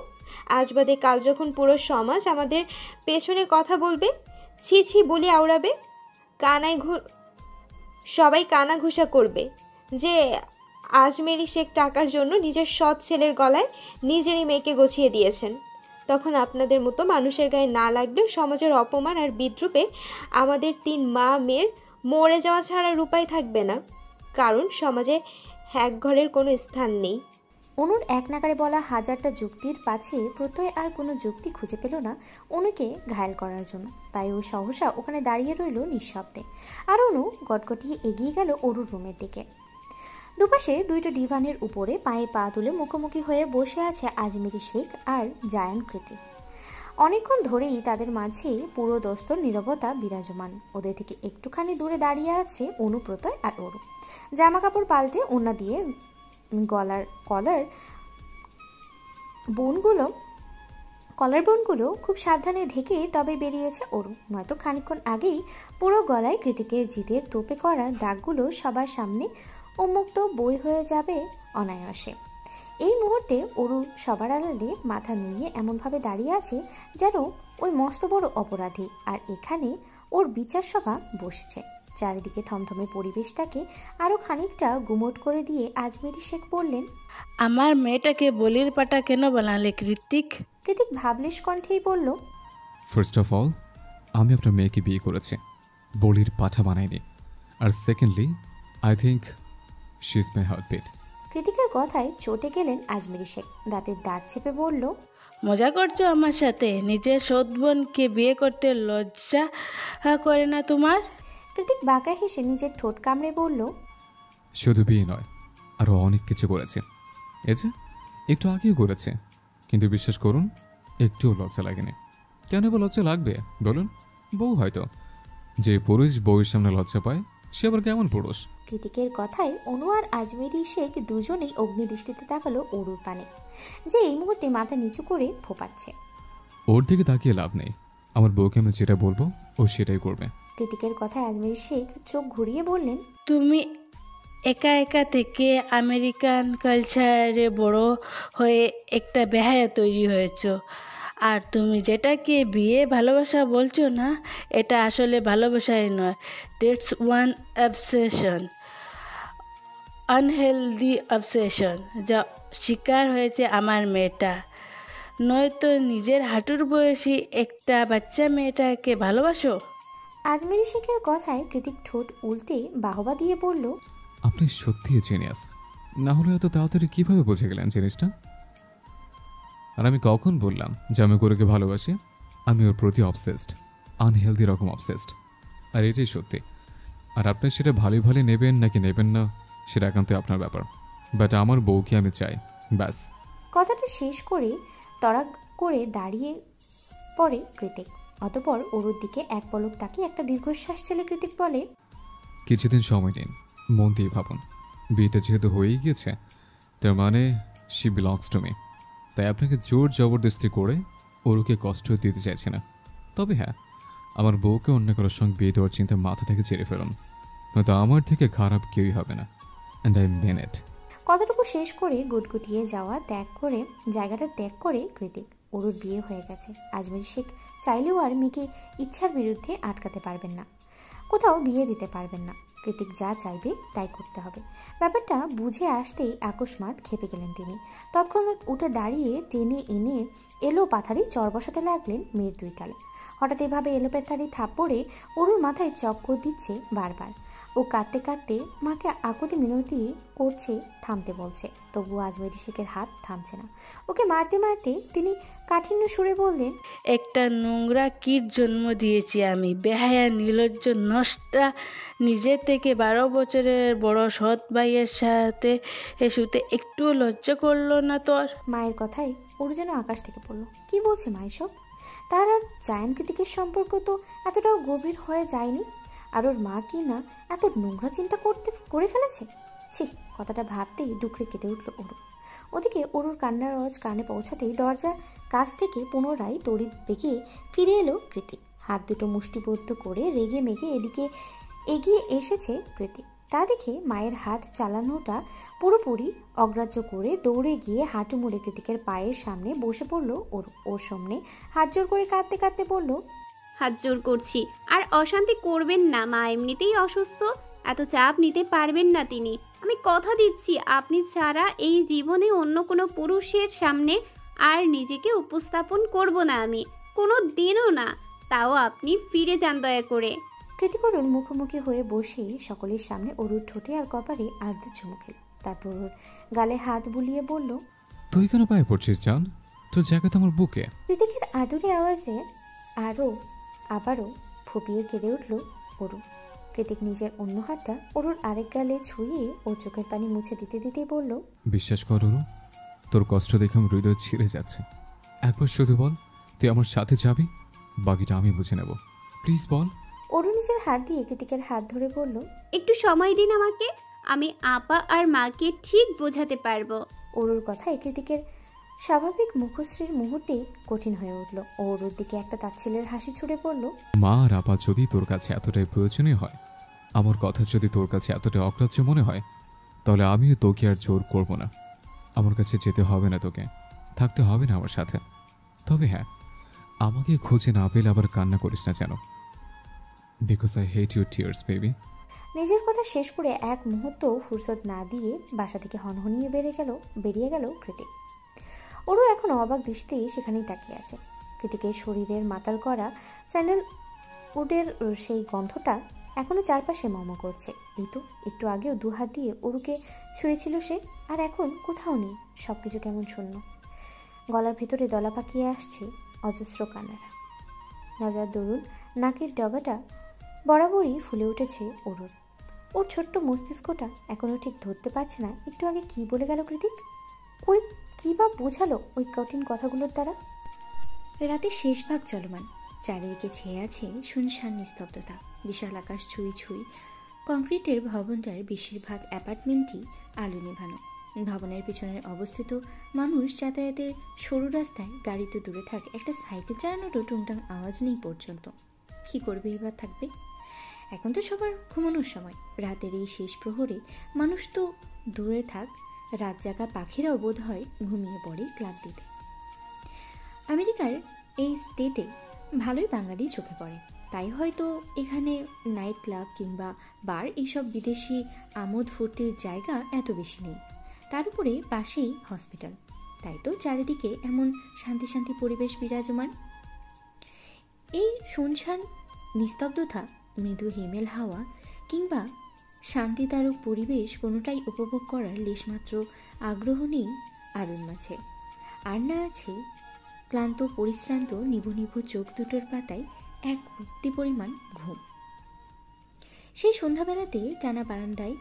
আজ বাদে কাল যখন পুরো সমাজ আমাদের পেছনে কথা বলবে, ছি ছি বলে আওড়াবে, সবাই কানা ঘুষা করবে যে আজমেরি শেখ টাকার জন্য নিজের সৎ ছেলের গলায় নিজেরই মেয়েকে গছিয়ে দিয়েছেন, তখন আপনাদের মতো মানুষের গায়ে না লাগলেও সমাজের অপমান আর বিদ্রুপে আমাদের 3 মা মেয়ের মরে যাওয়া ছাড়ার উপায় থাকবে না, কারণ সমাজে এক ঘরের কোনো স্থান নেই। অনুর এক নাগারে বলা হাজারটা যুক্তির পাছে প্রত্যয় আর কোনো যুক্তি খুঁজে পেল না অনুকে ঘায়েল করার জন্য। তাই ও সহসা ওখানে দাঁড়িয়ে রইল নিঃশব্দে। আর অনু গটগটিয়ে এগিয়ে গেল অরুর রুমের দিকে। দুপাশে দুইটা ডিভানের উপরে পায়ে পা তুলে মুখোমুখি হয়ে বসে আছে আজমেরি শেখ আর জায়ান কৃতিক। অনেকক্ষণ ধরেই তাদের মাঝে পুরো দস্তর নীরবতা বিরাজমান। ওদের থেকে একটুখানি দূরে দাঁড়িয়ে আছে অনু, প্রত্যয় আর অরু। জামা কাপড় পাল্টে ওড়না দিয়ে কলার বোনগুলো খুব সাবধানে ঢেকে তবে বেরিয়েছে অরু, নয়তো খানিকক্ষণ আগেই পুরো গলায় কৃতিকের জিদের তোপে করা দাগগুলো সবার সামনে উন্মুক্ত বই হয়ে যাবে অনায়াসে। এই মুহূর্তে অরু সবার আড়ালে মাথা নুইয়ে এমনভাবে দাঁড়িয়ে আছে যেন ওই মস্ত বড় অপরাধী, আর এখানে ওর বিচার সভা বসেছে। চারিদিকে থমথমে পরিবেশটাকে আরও খানিকটা গুমোট করে দিয়ে আজমেরি শেখ বললেন, আমার মেয়েটাকে বলির পাটা কেন বানালে কৃতিক? কৃতিক ভাবলেশ কণ্ঠেই বলল, ফার্স্ট অফ অল, আমি আপনার মেয়েকে বিয়ে করেছি, বলির পাঠা বানাইনি। আর secondly, I think she is my heartbeat. কৃতিকের কথায় চটে গেলেন আজমেরি শেখ। দাঁতের দাঁত চেপে বলল, মজা করছো আমার সাথে? নিজের সৎ বোনকে বিয়ে করতে লজ্জা করে না তোমার? কৃতিক বাঁকা হেসে নিজের ঠোঁট কামড়ে বলল, শুধু বিয়ে নয়, আরও অনেক কিছু করেছে। এই যে একটু আগেও করেছে, কিন্তু বিশ্বাস করুন একটুও লজ্জা লাগেনি। কেন বা লজ্জা লাগবে বলুন? বউ হয়তো। যে পুরুষ বউয়ের সামনে লজ্জা পায় সে আবার কেমন পুরুষ? কৃতিকের কথায় অনু আর আজমেরি শেখ দুজনেই অগ্নিদৃষ্টিতে তাকালো অরুর পানে, যে এই মুহূর্তে মাথা নিচু করে ফোপাচ্ছে। ওর দিকে তাকিয়ে লাভ নেই। আমার বউকে আমি যেটা বলবো ও সেটাই করবে। কৃতিকের কথায় আজমেরি শেখ চোখ ঘুরিয়ে বললেন, তুমি একা একা থেকে আমেরিকান কালচারে বড় হয়ে একটা বেহায়া তৈরি হয়েছ। আর তুমি যেটাকে বিয়ে ভালোবাসা বলছো না, এটা আসলে ভালোবাসাই নয়, dates one obsession, unhealthy obsession, যা শিকার হয়েছে আমার মেয়েটা। নয়তো নিজের হাঁটুর বয়সী একটা বাচ্চা মেয়েটাকে ভালোবাসো? আজমেরি শেখের কথায় কৃতিক ঠোঁট উল্টে বাহবা দিয়ে বলল, আপনি সত্যিই জিনিয়াস। না হলে এত তাড়াতাড়ি কিভাবে বুঝে গেলেন জিনিসটা? আর আমি কখন বললাম যে আমি গরুকে ভালোবাসি? আমি ওর প্রতি অবসেসড, আনহেলদি রকম অবসেসড। আর এটাই সত্যি। আর আপনি সেটা ভালোই ভালো নেবেন নাকি নেবেন না সেটা একান্তই আপনার ব্যাপার। বাট আমার বউকে আমি চাই, ব্যাস। কথাটা শেষ করে তড়াক করে দাঁড়িয়ে পড়ে কৃতিক। অতঃপর অরুর দিকে এক পলক তাকিয়ে একটা দীর্ঘশ্বাস ছেলে কৃতিক বলে, কিছুদিন সময় নিন, মন দিয়ে ভাবুন। বিয়েটা যেহেতু হয়েই গিয়েছে, তার মানে শি বিলংস টু মি। তাই আপনাকে জোর জবরদস্তি করে ওরকে কষ্ট দিতে চাইছে না। তবে হ্যাঁ, আমার বউকে অন্য কারোর সঙ্গে বিয়ে দেওয়ার চিন্তা মাথা থেকে ছেড়ে ফেলুন, নয়তো আমার থেকে খারাপ কেউই হবে না। অ্যান্ড আই মেন ইট। কথাটুকু শেষ করে গুটগুটিয়ে যাওয়া জায়গাটা ত্যাগ করে কৃতিক। অরুর বিয়ে হয়ে গেছে। আজমের শেখ চাইলেও আর মেয়েকে ইচ্ছার বিরুদ্ধে আটকাতে পারবেন না, কোথাও বিয়ে দিতে পারবেন না। কৃতিক যা চাইবে তাই করতে হবে। ব্যাপারটা বুঝে আসতেই আকস্মাৎ খেপে গেলেন তিনি। তৎক্ষণাৎ উঠে দাঁড়িয়ে টেনে এনে এলো পাথারি চর বসাতে লাগলেন মেয়ের দুই গালে। হঠাৎ এভাবে এলোপাথারি থাপ্পড়ে অরুর মাথায় চক্কর দিচ্ছে বারবার। ও কাঁদতে কাঁদতে মাকে আকুতি মিনতি করছে, থামতে বলছে, তবুও আজমেরি শেখের হাত থামছে না। ওকে মারতে মারতে তিনি কাঠিন্য সুরে বললেন, একটা নোংরা কীট জন্ম দিয়েছি আমি, বেহায়া নির্লজ্জ নষ্টা। নিজের থেকে 12 বছরের বড় সৎ ভাইয়ের সাথে শুতে একটুও লজ্জা করলো না তোর? মায়ের কথায় ওর যেন আকাশ থেকে পড়লো। কি বলছে মা এসব? তার আর জায়ান কৃতিকের সম্পর্ক তো এতটাও গভীর হয়ে যায়নি। আর ওর মা কি না এত নোংরা চিন্তা করে ফেলেছে? ছি, কথাটা ভাবতেই ডুকরে কেঁদে উঠল অরু। ওদিকে অরুর কান্নার আওয়াজ কানে পৌঁছাতেই দরজা কাছ থেকে পুনরায় তড়িৎ বেগে ফিরে এলো কৃতিক। হাত দুটো মুষ্টিবদ্ধ করে রেগে মেগে এদিকে এগিয়ে এসেছে কৃতিক। তা দেখে মায়ের হাত চালানোটা পুরোপুরি অগ্রাহ্য করে দৌড়ে গিয়ে হাঁটু মুড়ে কৃতিকের পায়ের সামনে বসে পড়ল ওর সামনে। হাত জোর করে কাঁদতে কাঁদতে বলল, হাত জোর করছি, আর অশান্তি করবেন না। মা এমনিতেই অসুস্থ, এত চাপ নিতে পারবেন না তিনি। আমি কথা দিচ্ছি, আপনি ছাড়া এই জীবনে অন্য কোনো পুরুষের সামনে আর নিজেকে উপস্থাপন করব না আমি, কোনো দিনও না। তাও আপনি ফিরে যান দয়া করে। কৃতিক অরুর মুখোমুখি হয়ে বসে সকলের সামনে অরুর ঠোঁটে আর কপালে আর্দ্র চুমু খেল। তারপর ওর গালে হাত বুলিয়ে বলল, তুই কেন পায়ে পড়ছিস জান? তোর জায়গা তো আমার বুকে। কৃতিকের আদুরে আওয়াজে আবারও ফুপিয়ে কেঁদে উঠল অরু। কৃতিক নিজের অন্য হাতটা অরুর আরেক গালে ছুঁয়ে ওর চোখের পানি মুছে দিতে দিতে বলল, বিশ্বাস কর অরু, তোর কষ্ট দেখে আমার হৃদয় ছিঁড়ে যাচ্ছে। একবার শুধু বল তুই আমার সাথে যাবি, বাকিটা আমি বুঝে নেব। প্লিজ বল। অরু নিজের হাত দিয়ে কৃতিকের হাত ধরে বলল, একটু সময় দিন আমাকে, আমি আপা আর মাকে ঠিক বোঝাতে পারবো। অরুর কথায় কৃতিকের স্বাভাবিক মুখশ্রীর মুহূর্তেই কঠিন হয়ে উঠল। ও অরুর দিকে একটা তাচ্ছিল্যের হাসি ছুড়ে পড়ল, মা আর আপা যদি তোর কাছে এতটাই প্রয়োজনীয় হয়, আমার কথা যদি তোর কাছে এতটাই অগ্রাহ্য মনে হয়, তাহলে আমিও তোকে আর জোর করব না। আমার কাছে যেতে হবে না, তোকে থাকতে হবে না আমার সাথে। তবে হ্যাঁ, আমাকে খুঁজে না পেলে আবার কান্না করিস না যেন, because I hate your tears baby. নিজের কথা শেষ করে এক মুহূর্ত ফুরসত না দিয়ে বাসা থেকে হনহনিয়ে বেরিয়ে গেল কৃতিক। ওরও এখন অবাক দৃষ্টিতে সেখানেই তাকিয়ে আছে। কৃতিকের শরীরের মাতাল করা স্যান্ডেল উডের সেই গন্ধটা এখনো চারপাশে মম করছে। এই তো একটু আগেও দুহাত দিয়ে অরুকে ছুঁয়েছিল সে, আর এখন কোথাও নেই, সবকিছু কেমন শূন্য। গলার ভেতরে দলা পাকিয়ে আসছে অজস্র কান্নারা। নজর দরুন নাকের ডগাটা বরাবরই ফুলে উঠেছে অরুর। ওর ছোট্ট মস্তিষ্কটা এখনও ঠিক ধরতে পারছে না একটু আগে কি বলে গেল কৃতিক। ওই কী বা বোঝালো ওই কঠিন কথাগুলোর দ্বারা। রাতের শেষ ভাগ চলমান, চারিদিকে ছেয়ে আছে শুনশান নিস্তব্ধতা। বিশাল আকাশ ছুঁই ছুঁই, কংক্রিটের ভবনটার বেশিরভাগ অ্যাপার্টমেন্টই আলো নেভানো। ভবনের পিছনের অবস্থিত মানুষ যাতায়াতের সরু রাস্তায় গাড়িতে দূরে থাকে, একটা সাইকেল চালানোরও টুংটাং আওয়াজ নেই পর্যন্ত। কী করবে এবার থাকবে? এখন তো সবার ঘুমানোর সময়। রাতের এই শেষ প্রহরে মানুষ তো দূরে থাক, রাত জাগা পাখিরাও বোধ হয় ঘুমিয়ে পড়ে ক্লান্তিতে। আমেরিকার এই স্টেটে ভালোই বাঙালি চোখে পড়ে, তাই হয়তো এখানে নাইট ক্লাব কিংবা বার এইসব বিদেশি আমোদ ফুর্তির জায়গা এত বেশি নেই। তার উপরে পাশেই হসপিটাল, তাই তো চারিদিকে এমন শান্তি শান্তি পরিবেশ বিরাজমান। এই শুনশান নিস্তব্ধতা, মৃদু হিমেল হাওয়া কিংবা শান্তিদায়ক পরিবেশ কোনোটাই উপভোগ করার লেশমাত্র আগ্রহ নেই আরুর মাঝে। আর না আছে ক্লান্ত পরিশ্রান্ত নিভু নিভু চোখ দুটোর পাতায় এক ভক্তি পরিমাণ ঘুম। সেই সন্ধ্যাবেলাতে টানা বারান্দায়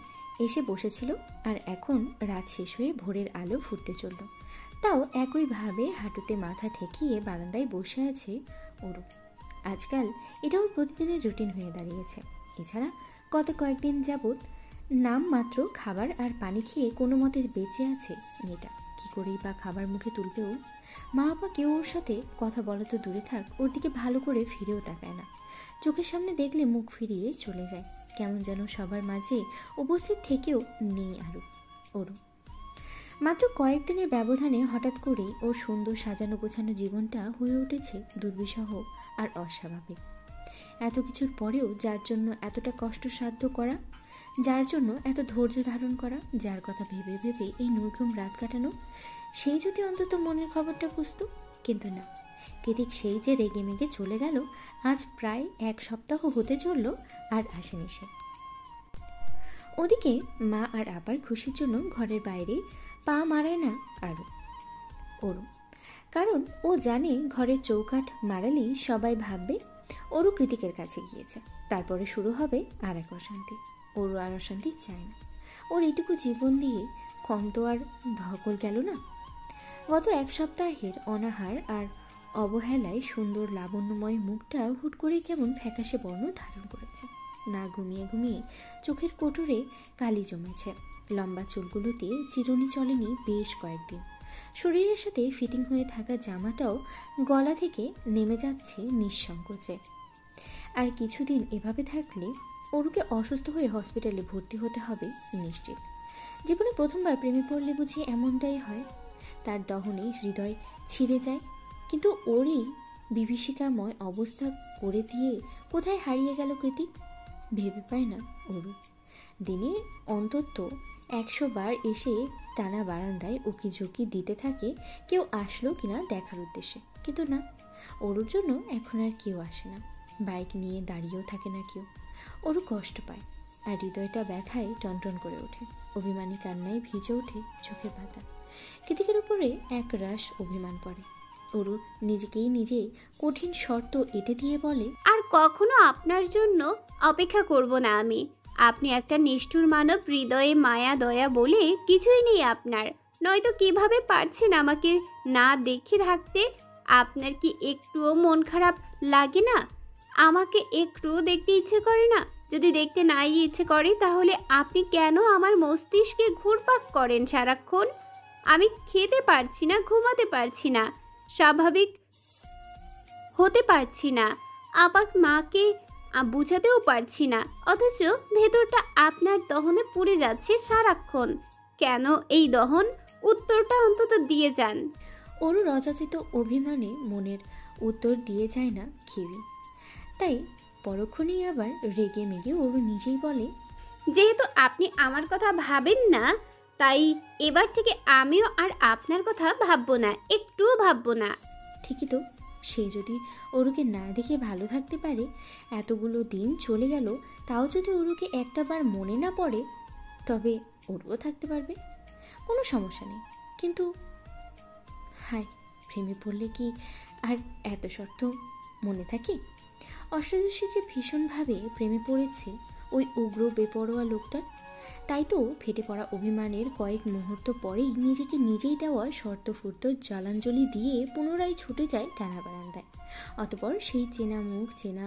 এসে বসেছিল, আর এখন রাত শেষ হয়ে ভোরের আলো ফুটতে চলল। তাও একইভাবে হাঁটুতে মাথা ঠেকিয়ে বারান্দায় বসে আছে ওরু। আজকাল এটা ওর প্রতিদিনের রুটিন হয়ে দাঁড়িয়েছে। এছাড়া গত কয়েকদিন যাবৎ নাম মাত্র খাবার আর পানি খেয়ে কোনো মতে বেঁচে আছে মেয়েটা। কী করেই বা খাবার মুখে তুলবেও, মা বাবা কেউ ওর সাথে কথা বলা তো দূরে থাক, ওর দিকে ভালো করে ফিরেও তাকায় না। চোখের সামনে দেখলে মুখ ফিরিয়ে চলে যায়, কেমন যেন সবার মাঝে উপস্থিত থেকেও নেই ওরু। মাত্র কয়েকদিনের ব্যবধানে হঠাৎ করেই ওর সুন্দর সাজানো গোছানো জীবনটা হয়ে উঠেছে দুর্বিষহ আর অস্বাভাবিক। এত কিছুর পরেও যার জন্য এতটা কষ্টসাধ্য করা, যার জন্য এত ধৈর্য ধারণ করা, যার কথা ভেবে ভেবে এই নির্ঘুম রাত কাটানো, সেই যদি অন্তত মনের খবরটা বুঝত। কিন্তু না, কৃতিক সেই যে রেগে মেগে চলে গেল, আজ প্রায় 1 সপ্তাহ হতে চলল আর আসেনি সে। ওদিকে মা আর আবার খুশির জন্য ঘরের বাইরে পা মারায় না ওরু, কারণ ও জানে ঘরের চৌকাঠ মারালেই সবাই ভাববে ওরু কৃতিকের কাছে গিয়েছে। তারপরে শুরু হবে আর এক অশান্তি। ওরু আর অশান্তি চায় না। ওর এটুকু জীবন দিয়ে কম তো আর ধকল গেল না। গত 1 সপ্তাহের অনাহার আর অবহেলায় সুন্দর লাবণ্যময় মুখটা হুট করে কেমন ফ্যাকাশে বর্ণ ধারণ করেছে। না ঘুমিয়ে ঘুমিয়ে চোখের কোটরে কালি জমেছে। লম্বা চুলগুলোতে চিরুনি চলেনি বেশ কয়েকদিন। শরীরের সাথে ফিটিং হয়ে থাকা জামাটাও গলা থেকে নেমে যাচ্ছে নিঃসংকোচে। আর কিছুদিন এভাবে থাকলে ওরুকে অসুস্থ হয়ে হসপিটালে ভর্তি হতে হবে নিশ্চিত। জীবনে প্রথমবার প্রেমে পড়লে বুঝি এমনটাই হয়। তার দহনে হৃদয় ছিঁড়ে যায়। কিন্তু ওরই বিভীষিকাময় অবস্থা করে দিয়ে কোথায় হারিয়ে গেল কৃতিক ভেবে পায় না ওরু। দিনে অন্তত 100 বার এসে টানা বারান্দায় উকি ঝুঁকি দিতে থাকে কেউ আসলো কিনা দেখার উদ্দেশ্যে। কিন্তু না, ওরুর জন্য এখন আর কেউ আসে না। বাইক নিয়ে দাঁড়িয়েও থাকে না কেউ। ওরু কষ্ট পায় আর হৃদয়টা ব্যথায় টনটন করে ওঠে। অভিমানী কান্নায় ভিজে ওঠে চোখের পাতা। কৃতিকের উপরে এক রাশ অভিমান পড়ে। ওরু নিজেকেই নিজে কঠিন শর্ত এঁটে দিয়ে বলে, আর কখনো আপনার জন্য অপেক্ষা করব না আমি। আপনি একটা নিষ্ঠুর মানব, হৃদয়ে মায়া দয়া বলে কিছুই নেই আপনার। নয়তো কিভাবে পারছেন আমাকে না দেখে থাকতে? আপনার কি একটুও মন খারাপ লাগে না? আমাকে একটুও দেখতে ইচ্ছে করে না? যদি দেখতে নাই ইচ্ছে করে তাহলে আপনি কেন আমার মস্তিষ্কে ঘুরপাক করেন সারাক্ষণ? আমি খেতে পারছি না, ঘুমাতে পারছি না, স্বাভাবিক হতে পারছি না, আপাক মাকে বুঝাতেও পারছি না, অথচ ভেতরটা আপনার দহনে পুড়ে যাচ্ছে সারাক্ষণ। কেন এই দহন? উত্তরটা অন্তত দিয়ে যান। ওরু রজাচিত অভিমানে মনের উত্তর দিয়ে যায় না কেউই। তাই পরক্ষণেই আবার রেগে মেগে ওরু নিজেই বলে, যেহেতু আপনি আমার কথা ভাবেন না, তাই এবার থেকে আমিও আর আপনার কথা ভাববো না, একটুও ভাববো না। ঠিকই তো, সে যদি ওরুকে না দেখে ভালো থাকতে পারে, এতগুলো দিন চলে গেল, তাও যদি ওরুকে একটা বার মনে না পড়ে, তবে ওরুও থাকতে পারবে, কোনো সমস্যা নেই। কিন্তু হায়, প্রেমে পড়লে কি আর এত শর্ত মনে থাকে? অষ্টাদশী যে ভীষণভাবে প্রেমে পড়েছে ওই উগ্র বেপরোয়া লোকটার। তাই তো ফেটে পড়া অভিমানের কয়েক মুহূর্ত পরেই নিজেকে নিজেই দেওয়া শর্তফুর্ত জলাঞ্জলি দিয়ে পুনরায় ছুটে যায় টানা বারান্দায়। অতপর সেই চেনা মুখ, চেনা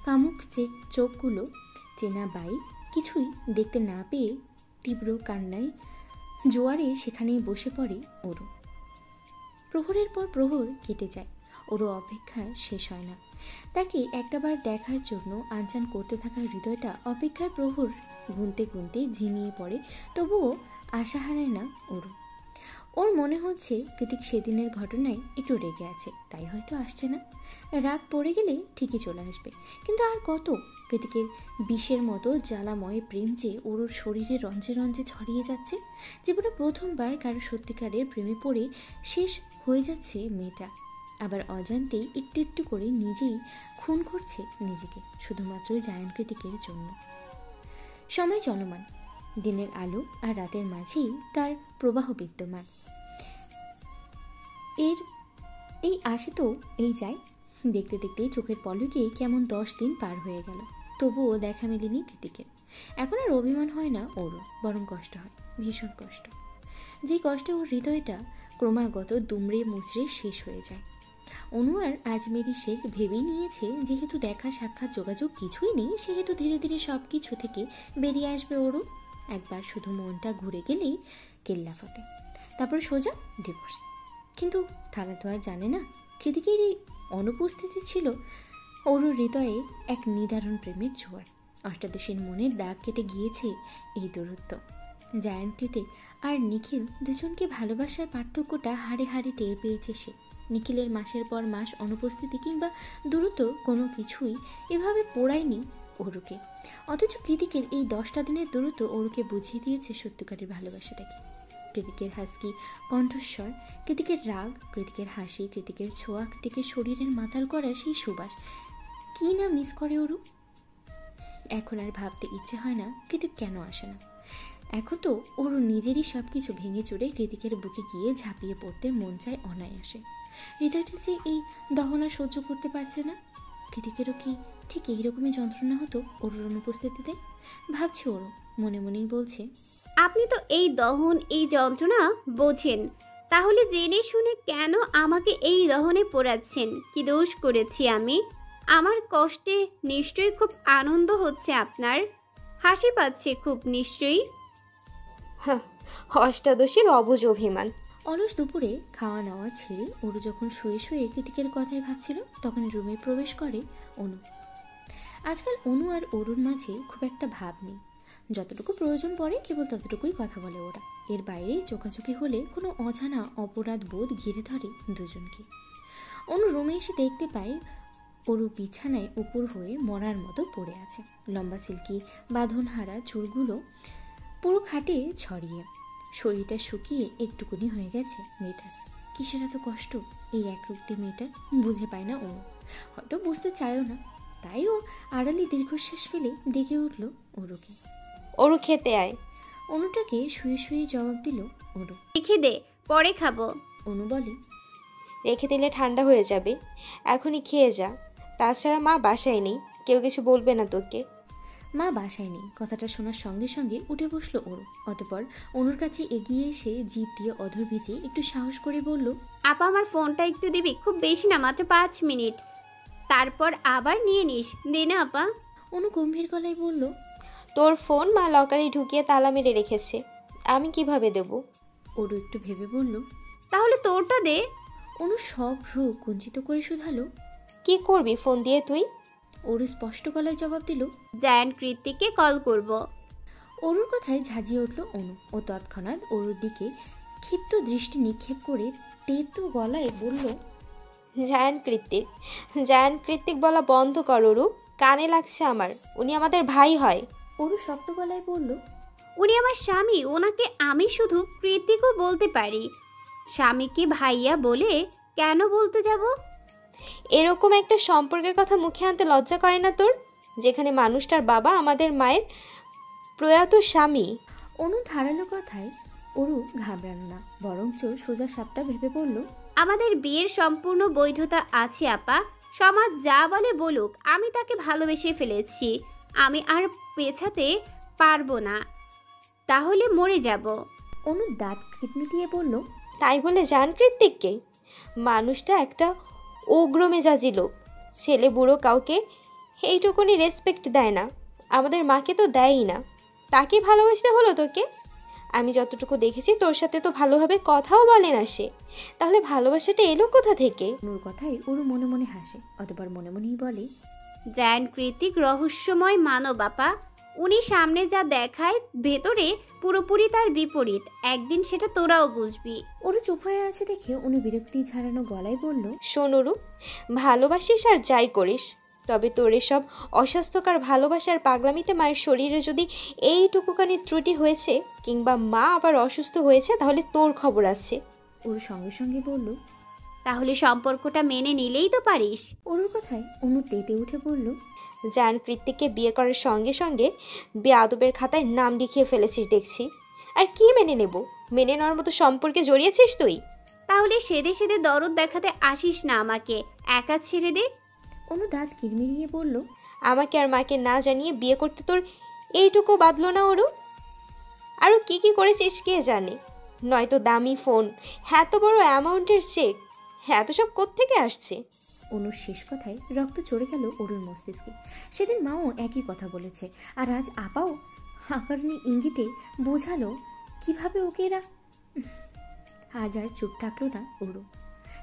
কামুক চোখগুলো, চেনা বাই কিছুই দেখতে না পেয়ে তীব্র কান্নায় জোয়ারে সেখানেই বসে পড়ে ওরু। প্রহরের পর প্রহর কেটে যায়, ওরও অপেক্ষা শেষ হয় না। তাকে একটাবার দেখার জন্য আনচান করতে থাকা হৃদয়টা অপেক্ষার প্রহর গুনতে গুনতে ঝিমিয়ে পড়ে, তবুও আশা হারায় না ওরও। ওর মনে হচ্ছে কৃতিক সেদিনের ঘটনায় একটু রেগে আছে, তাই হয়তো আসছে না। রাগ পড়ে গেলে ঠিকই চলে আসবে, কিন্তু আর কত? কৃতিকের বিষের মতো জ্বালাময় প্রেম যে ওর শরীরে রঞ্জে রঞ্জে ছড়িয়ে যাচ্ছে। জীবনে প্রথমবার কারো সত্যিকারের প্রেমে পড়ে শেষ হয়ে যাচ্ছে মেয়েটা, আবার অজান্তেই একটু একটু করে নিজেই খুন করছে নিজেকে, শুধুমাত্র জায়ান কৃতিকের জন্য। সময় চলমান, দিনের আলো আর রাতের মাঝেই তার প্রবাহ বিদ্যমান। এই আসে তো এই যায়, দেখতে দেখতে চোখের পলকে কেমন 10 দিন পার হয়ে গেল, তবুও দেখা মেলেনি কৃতিকের। এখন আর অভিমান হয় না ওরও, বরং কষ্ট হয়, ভীষণ কষ্ট। যে কষ্টে ওর হৃদয়টা ক্রমাগত দুমড়ে মুচড়ে শেষ হয়ে যায়। অনু আর আজমেরি শেখ ভেবেই নিয়েছে যেহেতু দেখা সাক্ষাৎ যোগাযোগ কিছুই নেই, সেহেতু ধীরে ধীরে সব কিছু থেকে বেরিয়ে আসবে ওরও। একবার শুধু মনটা ঘুরে গেলেই কেল্লা ফতে, তারপর সোজা ডিভোর্স। কিন্তু তারা তো আর জানে না কৃতিকের এই অনুপস্থিতি ছিল ওর হৃদয়ে এক নিদারুণ প্রেমের জোয়ার। অষ্টাদশীর মনের দাগ কেটে গিয়েছে এই দূরত্ব। জায়ান কৃতিক আর নিখিল দুজনকে ভালোবাসার পার্থক্যটা হাড়ে হাড়ে টের পেয়েছে সে। নিখিলের মাসের পর মাস অনুপস্থিতি কিংবা দূরত্ব কোনো কিছুই এভাবে পোড়ায়নি ওরুকে, অথচ কৃতিকের এই 10টা দিনের দূরত্ব ওরুকে বুঝিয়ে দিয়েছে সত্যিকারের ভালোবাসাটাকে। কৃতিকের হাসকি কণ্ঠস্বর, কৃতিকের রাগ, কৃতিকের হাসি, কৃতিকের ছোঁয়া, কৃতিকের শরীরের মাতাল করা সেই সুবাস, কি না মিস করে ওরু। এখন আর ভাবতে ইচ্ছে হয় না কৃতিক কেন আসে না। এখন তো ওর নিজেরই সব কিছু ভেঙে চড়ে কৃতিকের বুকে গিয়ে ঝাঁপিয়ে পড়তে মন চায় অনায়াসে। হৃদয়টা যে এই দহনা সহ্য করতে পারছে না। কৃতিকেরও কি ঠিক এইরকমই যন্ত্রণা হতো ওর অনুপস্থিতিতে? ভাবছে ওরও, মনে মনেই বলছে, আপনি তো এই দহন, এই যন্ত্রণা বোঝেন, তাহলে জেনে শুনে কেন আমাকে এই দহনে পোড়াচ্ছেন? কি দোষ করেছি আমি? আমার কষ্টে নিশ্চয়ই খুব আনন্দ হচ্ছে আপনার, হাসি পাচ্ছে খুব নিশ্চয়ই। হ্যাঁ, অষ্টাদশীর অবুঝ অভিমান। অলস দুপুরে খাওয়া নেওয়া ছেড়ে ওরু যখন শুয়ে শুয়ে কৃতিকের কথাই ভাবছিল, তখন রুমে প্রবেশ করে অনু। আজকাল অনু আর অরুর মাঝে খুব একটা ভাব নেই, যতটুকু প্রয়োজন পড়ে কেবল ততটুকুই কথা বলে ওরা। এর বাইরে চোখাচোখি হলে কোনো অজানা অপরাধ বোধ ঘিরে ধরে দুজনকে। অনু রুমে এসে দেখতে পায় অরু বিছানায় উপর হয়ে মরার মতো পড়ে আছে। লম্বা সিল্কি বাঁধনহারা চুলগুলো পুরো খাটে ছড়িয়ে, শরীরটা শুকিয়ে একটুকুনি হয়ে গেছে মেয়েটার। কিসের এত কষ্ট এই একরূপতি মেয়েটার, বুঝে পায় না অনু, হয়তো বুঝতে চায়ও না। তাই ও আড়ালে দীর্ঘশ্বাস ফেলে ডেকে উঠল ওরুকে। ওরু খেতে আয়। অনুটাকে শুয়ে শুয়ে জবাব দিল ওরু। রেখে দে, পরে খাবো। অনু বলে, রেখে দিলে ঠান্ডা হয়ে যাবে, এখনই খেয়ে যা। তাছাড়া মা বাসায় নেই, কেউ কিছু বলবে না তোকে। মা বাসায় নেই কথাটা শোনার সঙ্গে সঙ্গে উঠে বসলো ওরু। অতপর অনুর কাছে এগিয়ে এসে জিভ দিয়ে অধর ভিজে একটু সাহস করে বলল, আপা আমার ফোনটা একটু দিবি? খুব বেশি না, মাত্র 5 মিনিট, তারপর আবার নিয়ে নিস। দে না আপা। অনু গম্ভীর গলায় বলল, তোর ফোন মা লকারে ঢুকিয়ে তালা মেরে রেখেছে, আমি কিভাবে দেব? ওরু একটু ভেবে বলল, তাহলে তোরটা দে। অনু সব ভ্রু কুঞ্চিত করে শুধালো, কি করবি ফোন দিয়ে তুই? ওরু স্পষ্ট গলায় জবাব দিল, জায়ান কৃতিককে কল করব। অরুর কথায় ঝাঁঝিয়ে উঠল অনু ও তৎক্ষণাৎ অরুর দিকে ক্ষিপ্ত দৃষ্টি নিক্ষেপ করে তেতো গলায় বলল, জায়ান কৃতিক, জায়ান কৃতিক বলা বন্ধ কর অরু, কানে লাগছে আমার, উনি আমাদের ভাই হয়। অরু শক্ত গলায় বলল, উনি আমার স্বামী, ওনাকে আমি শুধু কৃতিকও বলতে পারি, স্বামীকে ভাইয়া বলে কেন বলতে যাব? এরকম একটা সম্পর্কের কথা মুখে আনতে লজ্জা করে না তোর, যেখানে মানুষটার বাবা আমাদের মায়ের প্রয়াত স্বামী? অনু ধারালো কথায় অরু ঘাবড়ালো না, বরঞ্চ সোজা সাপটা ভেবে বলল, আমাদের বিয়ের সম্পূর্ণ বৈধতা আছে আপা, সমাজ যা বলে বলুক, আমি তাকে ভালোবেসে ফেলেছি। আমি আর পেছাতে পারবো না, তাহলে মরে যাব। অনু দাঁত খিটমিটিয়ে বলল, তাই বলে জান কৃত্তিককে? মানুষটা একটা উগ্র মেজাজি লোক। ছেলে বুড়ো কাউকে এইটুকুনি রেসপেক্ট দেয় না, আমাদের মাকে তো দেয়ই না। তাকে ভালোবাসতে হলো তোকে? আমি যতটুকু দেখেছি তোর সাথে তো ভালোভাবে কথাও বলে না সে, তাহলে ভালোবাসাটা এলো কোথা থেকে? অনুর কথায় ওরু মনে মনে হাসে, অতঃপর মনে মনেই বলে, জায়ান কৃতিক রহস্যময় মানব বাপা। উনি সামনে যা দেখায় ভেতরে পুরোপুরি তার বিপরীত। একদিন সেটা তোরাও বুঝবি। ওরু চুপ হয়ে আছে দেখে অনু বিরক্তি ঝাড়ানো গলায় বলল, শোন অরু, ভালোবাসিস আর যাই করিস, তবে তোর এসব অস্বাস্থ্যকর ভালোবাসার পাগলামিতে মায়ের শরীরে যদি এইটুকুখানি ত্রুটি হয়েছে কিংবা মা আবার অসুস্থ হয়েছে তাহলে তোর খবর আছে। ওর সঙ্গে সঙ্গে বলল, তাহলে সম্পর্কটা মেনে নিলেই তো পারিস। ওরুর কথায় অনু তেতে উঠে বলল, জান কৃত্তিককে বিয়ে করার সঙ্গে সঙ্গে বেয়াদবের খাতায় নাম লিখিয়ে ফেলেছিস দেখছি। আর কি মেনে নেব? মেনে নেওয়ার মতো সম্পর্কে জড়িয়েছিস তুই? তাহলে সেদে সেদে দরদ দেখাতে আসিস না, আমাকে একা ছেড়ে দে। অনু দাঁত কিরমিরিয়ে বলল, আমাকে আর মাকে না জানিয়ে বিয়ে করতে তোর এইটুকু বাদলো না ওরু? আরও কি কি করেছিস কে জানে। নয়তো দামি ফোন, এত বড় অ্যামাউন্টের চেক, এত সব কোত্থেকে আসছে? অনুর শেষ কথায় রক্ত চড়ে গেল অরুর মস্তিষ্কে। সেদিন মাও একই কথা বলেছে, আর আজ আপাও আকারণী ইঙ্গিতে বোঝালো কিভাবে ওকে এরা। আজ আর চুপ থাকলো না অরু,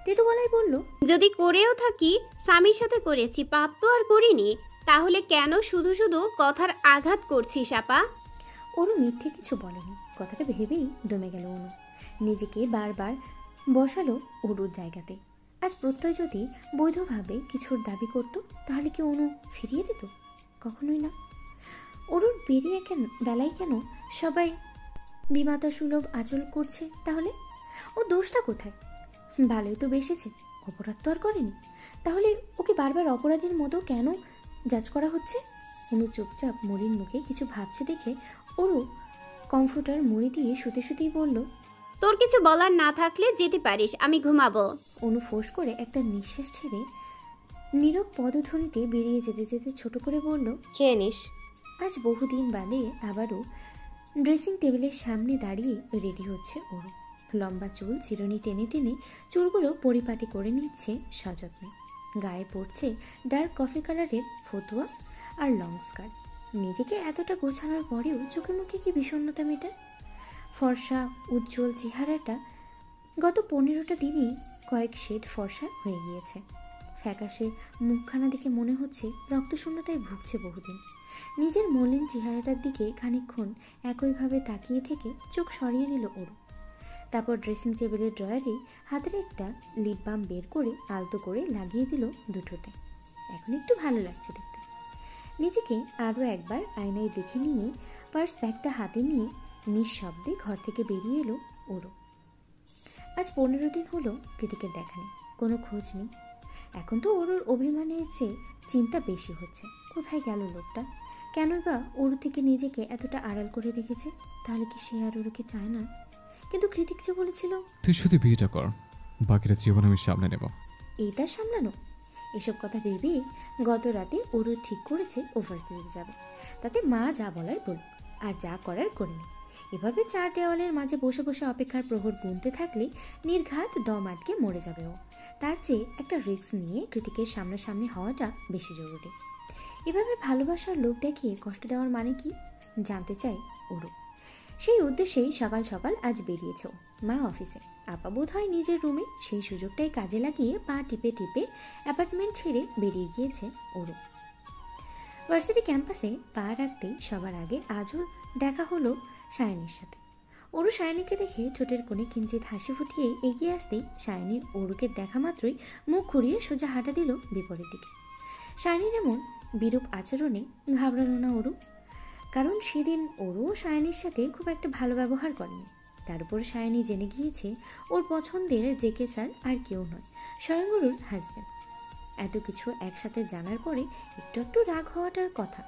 তেতো গলায় বলল, যদি করেও থাকি স্বামীর সাথে করেছি, পাপ তো আর করিনি, তাহলে কেন শুধু শুধু কথার আঘাত করছিস আপা? অরু মিথ্যে কিছু বলেনি, কথাটা ভেবেই দমে গেল অনু। নিজেকে বারবার বসালো অরুর জায়গাতে। আজ প্রত্যয় যদি বৈধভাবে কিছুর দাবি করত তাহলে কি অনু ফিরিয়ে দিত? কখনোই না। অরুর বেলায় কেন সবাই বিমাতা সুলভ আচল করছে? তাহলে ও দোষটা কোথায়? ভালোই তো বেসেছে, অপরাধ তো আর করেনি, তাহলে ওকে বারবার অপরাধীর মতো কেন জাজ করা হচ্ছে? অনু চুপচাপ মরির মুখে কিছু ভাবছে দেখে ওরু কমফোর্টার মুড়ি দিয়ে শুতে শুতেই বলল, তোর কিছু বলার না থাকলে যেতে পারিস, আমি ঘুমাবো। অনু ফোঁস করে একটা নিঃশ্বাস ছেড়ে নীরব পদধ্বনিতে বেরিয়ে যেতে যেতে ছোট করে বলল, খেয়ে নিস। আজ বহুদিন বাদে আবারও ড্রেসিং টেবিলের সামনে দাঁড়িয়ে রেডি হচ্ছে ওরু। লম্বা চুল চিরুনি টেনে টেনে চুলগুলো পরিপাটি করে নিচ্ছে সযত্নে। গায়ে পড়ছে ডার্ক কফি কালারের ফতুয়া আর লং স্কার্ট। নিজেকে এতটা গোছানোর পরেও চোখে মুখে কি বিষণ্ণতা মেটায়। ফর্সা উজ্জ্বল চেহারাটা গত 15টা দিনেই কয়েক শেড ফর্সা হয়ে গিয়েছে। ফ্যাকাশে মুখখানা দেখে মনে হচ্ছে রক্তশূন্যতায় ভুগছে বহুদিন। নিজের মলিন চেহারাটার দিকে খানিকক্ষণ একইভাবে তাকিয়ে থেকে চোখ সরিয়ে নিল ওরু। তারপর ড্রেসিং টেবিলের ড্রয়ারে হাতের একটা লিপ বাম বের করে আলতো করে লাগিয়ে দিল দুটোতে। এখন একটু ভালো লাগছে দেখতে। নিজেকে আরও একবার আয়নায় দেখে নিয়ে পার্স ব্যাগটা হাতে নিয়ে নিঃশব্দে ঘর থেকে বেরিয়ে এলো ওরু। আজ 15 দিন হলো কৃতিকের দেখা নেই, কোনো খোঁজ নেই। এখন তো ওরুর অভিমানের চেয়ে চিন্তা বেশি হচ্ছে, কোথায় গেল লোকটা? কেন বা ওরু থেকে নিজেকে এতটা আড়াল করে রেখেছে? তাহলে কি সে আর ওরুকে চায় না? কিন্তু কৃতিক যে বলেছিল, তুই শুধু বিয়েটা কর, বাকিটা জীবন আমি সামনে নেব। এই তার সামলানো? এসব কথা ভেবেই গত রাতে ওরু ঠিক করেছে ওভারসিজে যাবে। তাতে মা যা বলার বলুক, আর যা করার করে নি। এভাবে 4 দেওয়ালের মাঝে বসে বসে অপেক্ষার প্রহর গুনতে থাকলে নির্ঘাত দম আটকে মরে যাবে ও। তার চেয়ে একটা রিস্ক নিয়ে কৃতিকের সামনাসামনি হওয়াটা বেশি জরুরি। এভাবে ভালোবাসার লোক দেখিয়ে কষ্ট দেওয়ার মানে কি জানতে চাই ওরু। সেই উদ্দেশ্যেই সকাল সকাল আজ বেরিয়েছে ও। মা অফিসে, আপা বোধ হয় নিজের রুমে। সেই সুযোগটাই কাজে লাগিয়ে পা টিপে টিপে অ্যাপার্টমেন্ট ছেড়ে বেরিয়ে গিয়েছে ওরু। ভার্সিটি ক্যাম্পাসে পা রাখতেই সবার আগে আজও দেখা হলো সায়নীর সাথে। ওরু সায়নীকে দেখে ঠোঁটের কোণে কিঞ্চিত হাসি ফুটিয়ে এগিয়ে আসতেই সায়নী ওরুকে দেখা মাত্রই মুখ ঘুরিয়ে সোজা হাঁটা দিল বিপরীত দিকে। সায়নীর এমন বিরূপ আচরণে ঘাবড়ালো না ওরু, কারণ সেদিন ওরও সায়নীর সাথে খুব একটা ভালো ব্যবহার করেনি। তার উপর সায়নী জেনে গিয়েছে ওর পছন্দের জেকে স্যার আর কেউ নয়, স্বয়ং ওরুর হাজব্যান্ড। এত কিছু একসাথে জানার পরে একটু একটু রাগ হওয়াটার কথা।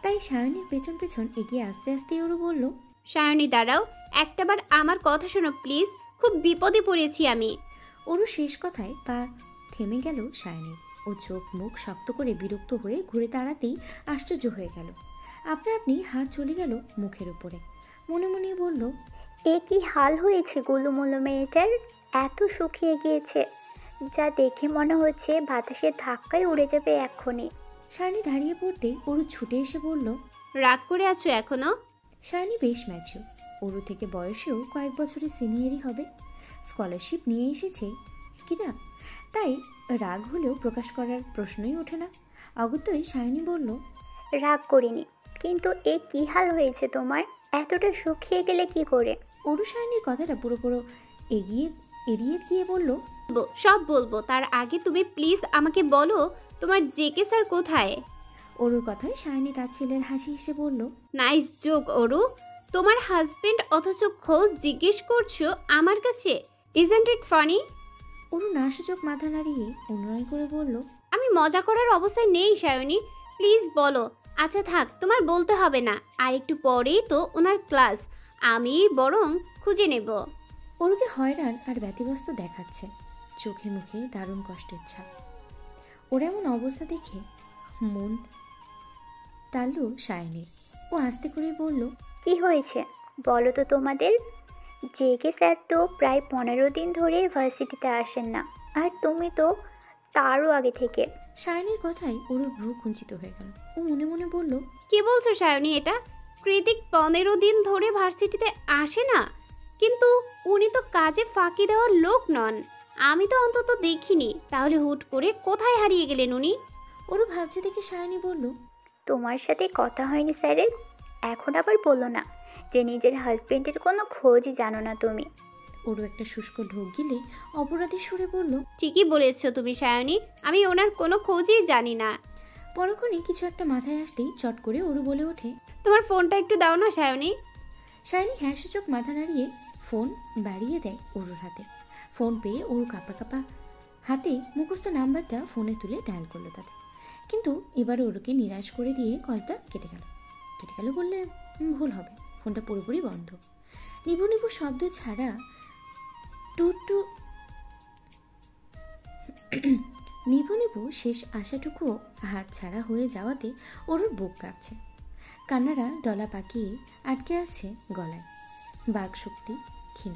তাই সায়নীর পেছন পেছন এগিয়ে আস্তে আস্তে ওরু বলল, সায়নী দাঁড়াও, একটাবার আমার কথা শোনো প্লিজ, খুব বিপদে পড়েছি আমি। ওরু শেষ কথায় পা থেমে গেল সায়নীর। ও চোখ মুখ শক্ত করে বিরক্ত হয়ে ঘুরে দাঁড়াতেই আশ্চর্য হয়ে গেল। আপনা আপনি হাত চলে গেল মুখের উপরে। মনে মনে বলল, এ কি হাল হয়েছে গোলুমোলু মেয়েটার, এত শুকিয়ে গিয়েছে, যা দেখে মনে হচ্ছে বাতাসের ধাক্কায় উড়ে যাবে এক্ষুনি। সায়নী দাঁড়িয়ে পড়তেই অরু ছুটে এসে বলল, রাগ করে আছো এখনো? সায়নী বেশ ম্যাচিওর, অরু থেকে বয়সেও কয়েক বছরের সিনিয়রই হবে। স্কলারশিপ নিয়ে এসেছে কিনা, তাই রাগ হলেও প্রকাশ করার প্রশ্নই ওঠে না। অগত্যই সায়নী বলল, রাগ করিনি, কিন্তু এ কি হাল হয়েছে তোমার, এতটা শুকিয়ে গেলে কি করে? অরু সায়নীর কথাটা পুরোপুরো এড়িয়ে গিয়ে বলল, সব বলবো, তার আগে তুমি প্লিজ আমাকে বলো তোমার জেকে স্যার কোথায়? অরুর কথায় সায়নী তার ছেলের হাসি হেসে বলল, নাইস জোক অরু, তোমার হাজবেন্ড অথচ খোঁজ জিজ্ঞেস করছো আমার কাছে, ইজন্ট ইট ফানি? অরু নাসূচক মাথা নাড়িয়ে অনুনয় করে বলল, আমি মজা করার অবস্থায় নেই সায়নী, প্লিজ বলো। আচ্ছা থাক, তোমার বলতে হবে না, আর একটু পরেই তো ওনার ক্লাস, আমি বরং খুঁজে নেব। অরুকে হয়রান আর ব্যতিব্যস্ত দেখাচ্ছে, চোখে মুখে দারুণ কষ্টের ছাপ। ওর এমন অবস্থা দেখে মন টানল সায়নীর। ও আস্তে করে বলল, কি হয়েছে বলো তো তোমাদের? জেকে স্যার তো প্রায় 15 দিন ধরে ভার্সিটিতে আসেন না, আর তুমি তো তারও আগে থেকে। সায়নীর কথায় ওর ভ্রু কুঞ্চিত হয়ে গেল। ও মনে মনে বলল, কি বলছো সায়নী এটা? কৃতিক 15 দিন ধরে ভার্সিটিতে আসে না, কিন্তু উনি তো কাজে ফাঁকি দেওয়ার লোক নন, আমি তো অন্তত দেখিনি, তাহলে হুট করে কোথায় হারিয়ে গেলেন উনি? ওরও ভাবছে দেখে সায়নী বলল, তোমার সাথে কথা হয়নি স্যারের? এখন আবার বলো না যে নিজের হাজবেন্ডের কোনো খোঁজই জানো না তুমি। ওরও একটা শুষ্ক ঢোক গিলে অপরাধী সুরে বলল, ঠিকই বলেছো তুমি সায়নী, আমি ওনার কোনো খোঁজই জানি না। পরক্ষণে কিছু একটা মাথায় আসতেই চট করে ওরু বলে ওঠে, তোমার ফোনটা একটু দাও না সায়নী। সায়নী হ্যাঁসূচক মাথা নাড়িয়ে ফোন বাড়িয়ে দেয় ওরুর হাতে। ফোন পেয়ে ওরু কাঁপা কাঁপা হাতে মুখস্থ নাম্বারটা ফোনে তুলে ডায়াল করলো তাতে। কিন্তু এবারে ওরুকে নিরাশ করে দিয়ে কলটা কেটে গেল বললে ভুল হবে, ফোনটা পুরোপুরি বন্ধ। নিভু নিভু শব্দ ছাড়া নিভু নিভু শেষ আশাটুকুও হাত ছাড়া হয়ে যাওয়াতে ওর বুক কাঁপছে, কান্নারা দলা পাকিয়ে আটকে আছে গলায়, বাক শক্তি ক্ষীণ,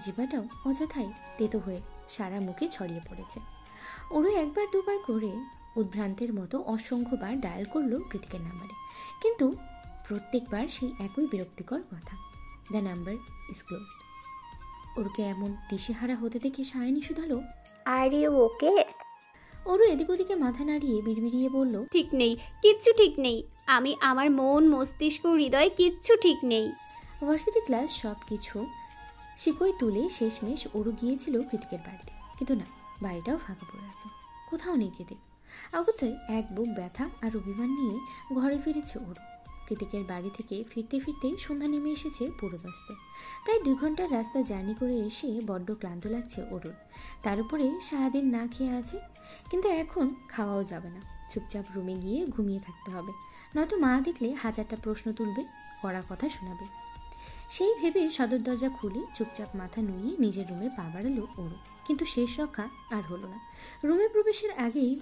জিভাটাও অযথাই তেতো হয়ে সারা মুখে ছড়িয়ে পড়েছে। ওরও একবার দুবার করে উদ্ভ্রান্তের মতো অসংখ্যবার ডায়াল করলো কৃতিকের নাম্বারে, কিন্তু প্রত্যেকবার সেই একই বিরক্তিকর কথা, দ্য নাম্বার ইজ ক্লোজড। ওরকে এমন দিশেহারা হতে দেখে সায়নী শুধালো, আর ইউ ওকে? ওরও এদিক ওদিকে মাথা নাড়িয়ে বিড়বিড়িয়ে বলল, ঠিক নেই, কিচ্ছু ঠিক নেই, আমি আমার মন মস্তিষ্ক হৃদয় কিচ্ছু ঠিক নেই। ভার্সিটি ক্লাস সব কিছু শিকই তুলে শেষমেশ ওরও গিয়েছিল কৃতিকের বাড়িতে, কিন্তু না, বাড়িটাও ফাঁকা পড়ে আছে, কোথাও নেই কৃতিক। অগত্যই এক বুক ব্যথা আর অভিমান নিয়ে ঘরে ফিরেছে ওরও। কৃতিকের বাড়ি থেকে ফিরতে ফিরতেই সন্ধ্যা নেমে এসেছে পুরোদস্তে। প্রায় 2 ঘন্টার রাস্তা জার্নি করে এসে বড্ড ক্লান্ত লাগছে ওরুর, তার উপরে সারাদিন না খেয়ে আছে, কিন্তু এখন খাওয়াও যাবে না, চুপচাপ রুমে গিয়ে ঘুমিয়ে থাকতে হবে, নয়তো মা দেখলে হাজারটা প্রশ্ন তুলবে, কড়া কথা শোনাবে। সেই ভেবে সদর দরজা খুলে চুপচাপ মাথা নুইয়ে নিজের রুমে পা বাড়ালো ওরু, কিন্তু শেষ রক্ষা আর হলো না। রুমে প্রবেশের আগেই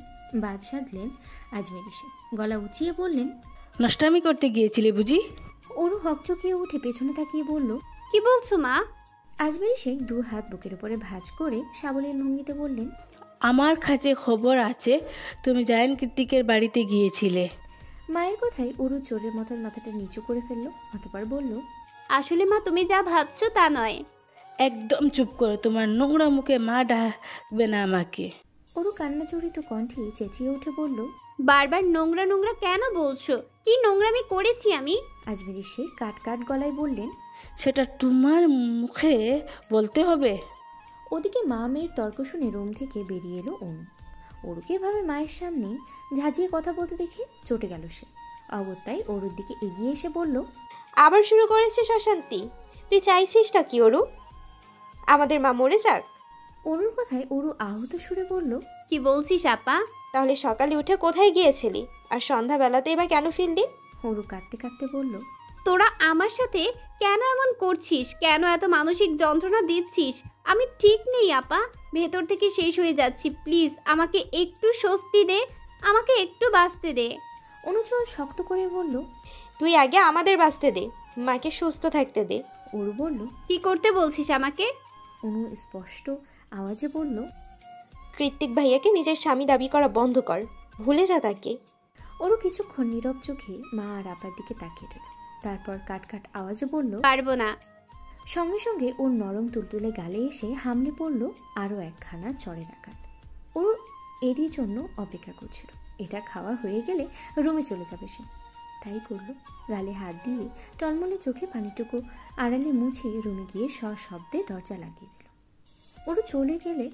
বাদ সাধলেন আজমের এসে, গলা উঁচিয়ে বললেন, নষ্টামি করতে গিয়েছিলে বুঝি? ওরু হকচকিয়ে উঠে পেছনে তাকিয়ে বলল, কি বলছো মা? আজমের শেখ 2 হাত বুকের উপরে ভাঁজ করে সাবলীল ভঙ্গিতে বললেন, আমার কাছে খবর আছে তুমি জায়ান কৃতিকের বাড়িতে গিয়েছিলে। মায়ের কথায় ওরু চোরের মতো মাথাটা নিচু করে ফেললো, অতঃপর বলল, আসলে মা তুমি যা ভাবছো তা নয়। একদম চুপ করো, তোমার নোংরা মুখে মা ডাকবে না আমাকে। ওরু কান্নাজড়িত কণ্ঠে চেঁচিয়ে উঠে বলল, বারবার নোংরা নোংরা কেন বলছো? কি নোংরামি করেছি আমি? আজমের শেখ কাট গলায় বললেন, সেটা তোমার মুখে বলতে হবে? ওদিকে মা মেয়ের তর্ক শুনে রুম থেকে বেরিয়ে এলো অনু। ওরুকে ভাবে মায়ের সামনে ঝাঁঝিয়ে কথা বলতে দেখে চটে গেল সে। অগত্যাই ওরুর দিকে এগিয়ে এসে বলল, আবার শুরু করেছিস অশান্তি? তুই চাইছিসটা কি অরু? আমাদের মা মরে যাক? অনুর কথায় ওরু আহত সুরে বলল, কি বলছিস আপা? তাহলে সকালে উঠে কোথায় গিয়েছিলি, আর সন্ধ্যাবেলাতে এবার কেন ফিরলি? ওরু কাঁদতে কাঁদতে বলল, তোরা আমার সাথে কেন এমন করছিস? কেন এত মানসিক যন্ত্রণা দিচ্ছিস? আমি ঠিক নেই আপা, ভেতর থেকে শেষ হয়ে যাচ্ছি। প্লিজ আমাকে একটু স্বস্তি দে, আমাকে একটু বাঁচতে দে। অনুচল শক্ত করে বলল, তুই আগে আমাদের বাঁচতে দে, মাকে সুস্থ থাকতে দে। অরু বলল, কি করতে বলছিস আমাকে? অনু স্পষ্ট আওয়াজে বলল, কৃত্তিক ভাইয়াকে নিজের স্বামী দাবি করা বন্ধ কর, ভুলে যা তাকে। অরু কিছুক্ষণ নীরব চোখে মা আর আপার দিকে তাকিয়ে রইল। তারপর কাট আওয়াজে বলল, পারবো না। সঙ্গে সঙ্গে ওর নরম তুলতুলে গালে এসে হামলে পড়ল আরও একখানা চড়ের আঘাত। ওর এরই জন্য অপেক্ষা করছিল। এটা খাওয়া হয়ে গেলে রুমে চলে যাবে সে, তাই করল। গালে হাত দিয়ে টলমলে চোখে পানিটুকু আড়ালে মুছে রুমে গিয়ে সশব্দে দরজা লাগিয়ে দিল। ওরও চলে গেলে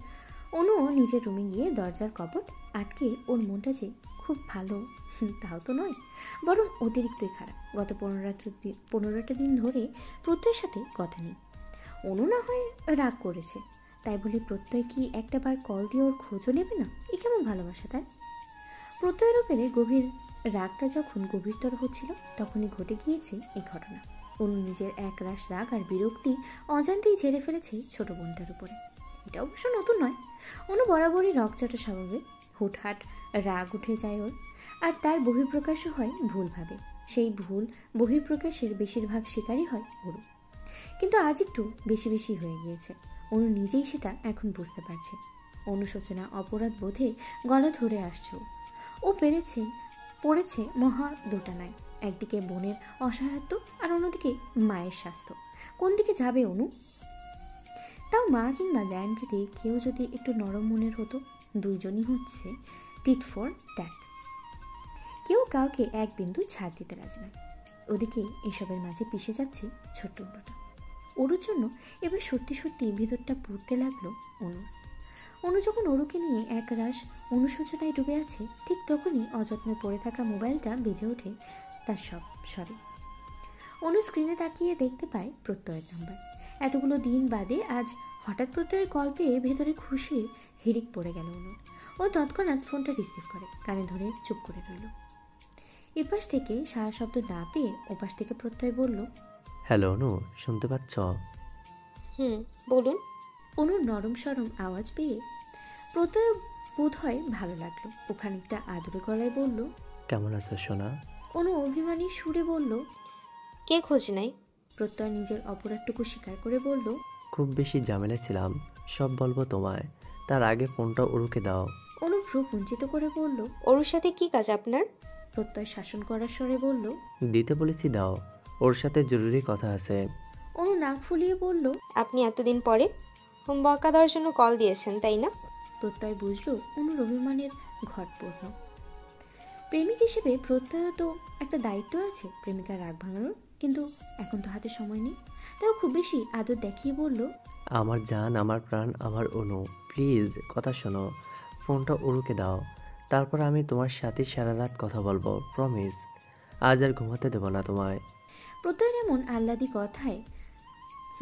অনুও নিজের রুমে গিয়ে দরজার কপট আটকে, ওর মনটা যে খুব ভালো তাও তো নয়, বরং অতিরিক্তই খারাপ। গত 15টা দিন ধরে প্রত্যয়ের সাথে কথা নেই। অনু না হয় রাগ করেছে, তাই বলে প্রত্যয় কি একটা বার কল দিয়ে ওর খোঁজও নেবে না? এ কেমন ভালোবাসা তাই? প্রত্যয়ের উপরে গভীর রাগটা যখন গভীরতর হচ্ছিল, তখনই ঘটে গিয়েছে এই ঘটনা। অনু নিজের একরাশ রাগ আর বিরক্তি অজান্তেই ঝেড়ে ফেলেছে ছোট বোনটার উপরে। এটা অবশ্য নতুন নয়, অনু বরাবরই রকচটা স্বভাবের। হুটহাট রাগ উঠে যায় ওর, আর তার বহিঃপ্রকাশও হয় ভুলভাবে। সেই ভুল বহিঃপ্রকাশের বেশিরভাগ শিকারই হয় ওরু। কিন্তু আজ একটু বেশি বেশি হয়ে গিয়েছে। অনু নিজেই সেটা এখন বুঝতে পারছে। অনুশোচনা অপরাধ বোধে গলা ধরে আসছে ও পড়েছে মহা দোটানায়। একদিকে বোনের অসহায়ত্ব আর অন্যদিকে মায়ের স্বাস্থ্য। কোন দিকে যাবে অনু? তাও মা কিংবা জ্ঞানকৃতি কেউ যদি একটু নরম মনের হতো। দুইজনই হচ্ছে টিট ফর ট্যাট, কেউ কাউকে এক বিন্দু ছাড় দিতে রাজি নয়। ওদিকে এসবের মাঝে পিষে যাচ্ছে ছোট্ট অনুটা। ওরুর জন্য এবার সত্যি সত্যি ভিতরটা পুড়তে লাগলো অনু যখন অরুকে নিয়ে এক রাশ অনুশোচনায় ডুবে আছে, ঠিক তখনই অযত্নে পড়ে থাকা মোবাইলটা বেজে ওঠে তার সবে। অনু স্ক্রিনে তাকিয়ে দেখতে পায় প্রত্যয়ের নাম্বার। এতগুলো দিন বাদে আজ হঠাৎ প্রত্যয়ের কল পেয়ে ভেতরে খুশির হিড়িক পড়ে গেল অনুর। ও তৎক্ষণাৎ ফোনটা রিসিভ করে কানে ধরে চুপ করে রইল। এপাশ থেকে সারা শব্দ না পেয়ে ওপাশ থেকে প্রত্যয় বলল, হ্যালো অনু, শুনতে পাচ্ছ? বলুন। অনুর নরম সরম আওয়াজ পেয়ে প্রত্যয় বোধ হয় ভালো লাগলো। ও খানিকটা আদরে গলায় বলল, কেমন আছো সোনা? অনু অভিমানী সুরে বলল, কে খোঁজ নাই? প্রত্যয় নিজের অপরাধটুকু স্বীকার করে বলল, খুব বেশি ঝামেলা ছিলাম, সব বলবো তোমায়, তার আগে ফোনটা ওরুকে দাও। অনু ভ্রু কুঞ্চিত করে বলল, ওর সাথে কি কাজ আপনার? প্রত্যয় শাসন করার স্বরে বলল, দিতে বলেছি দাও, ওর সাথে জরুরি কথা আছে। অনু নাক ফুলিয়ে বলল, আপনি এতদিন পরে বকা দেওয়ার জন্য কল দিয়েছেন তাই না? প্রত্যয় বুঝল অনুর অভিমানের ঘটপূর্ণ। প্রেমিক হিসেবে প্রত্যয় তো একটা দায়িত্ব আছে প্রেমিকার রাগ ভাঙানোর, কিন্তু এখন তো হাতে সময় নেই। তাও খুব বেশি আদর দেখিয়ে বলল, আমার জান, আমার প্রাণ, আমার অনু, প্লিজ কথা শোনো, ফোনটা ওরুকে দাও, তারপর আমি তোমার সাথে সারা রাত কথা বলবো, প্রমিস। আজ আর ঘুমাতে দেবো না তোমায়। প্রত্যয়ের এমন আহ্লাদি কথায়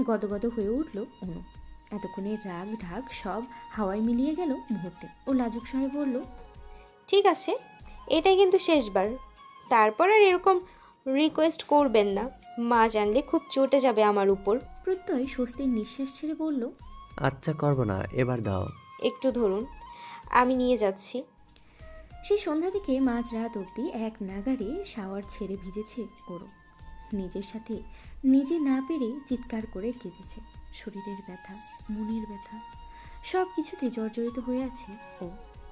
গদগদ হয়ে উঠল অনু। এতক্ষণে রাগ ঢাক সব হাওয়ায় মিলিয়ে গেল মুহূর্তে। ও লাজুক স্বরে বলল, ঠিক আছে, এটাই কিন্তু শেষবার, তারপর আর এরকম রিকোয়েস্ট করবেন না, মা জানলে খুব চটে যাবে আমার উপর। প্রত্যয় স্বস্তির নিঃশ্বাস ছেড়ে বলল, আচ্ছা করবো না, এবার দাও। একটু ধরুন, আমি নিয়ে যাচ্ছি। সেই সন্ধ্যা থেকে মাঝরাত অবধি এক নাগারে শাওয়ার ছেড়ে ভিজেছে ওরও। নিজের সাথে নিজে না পেরে চিৎকার করে কেঁদেছে। শরীরের ব্যথা, মনের ব্যথা, সব কিছুতে জর্জরিত হয়ে আছে ও।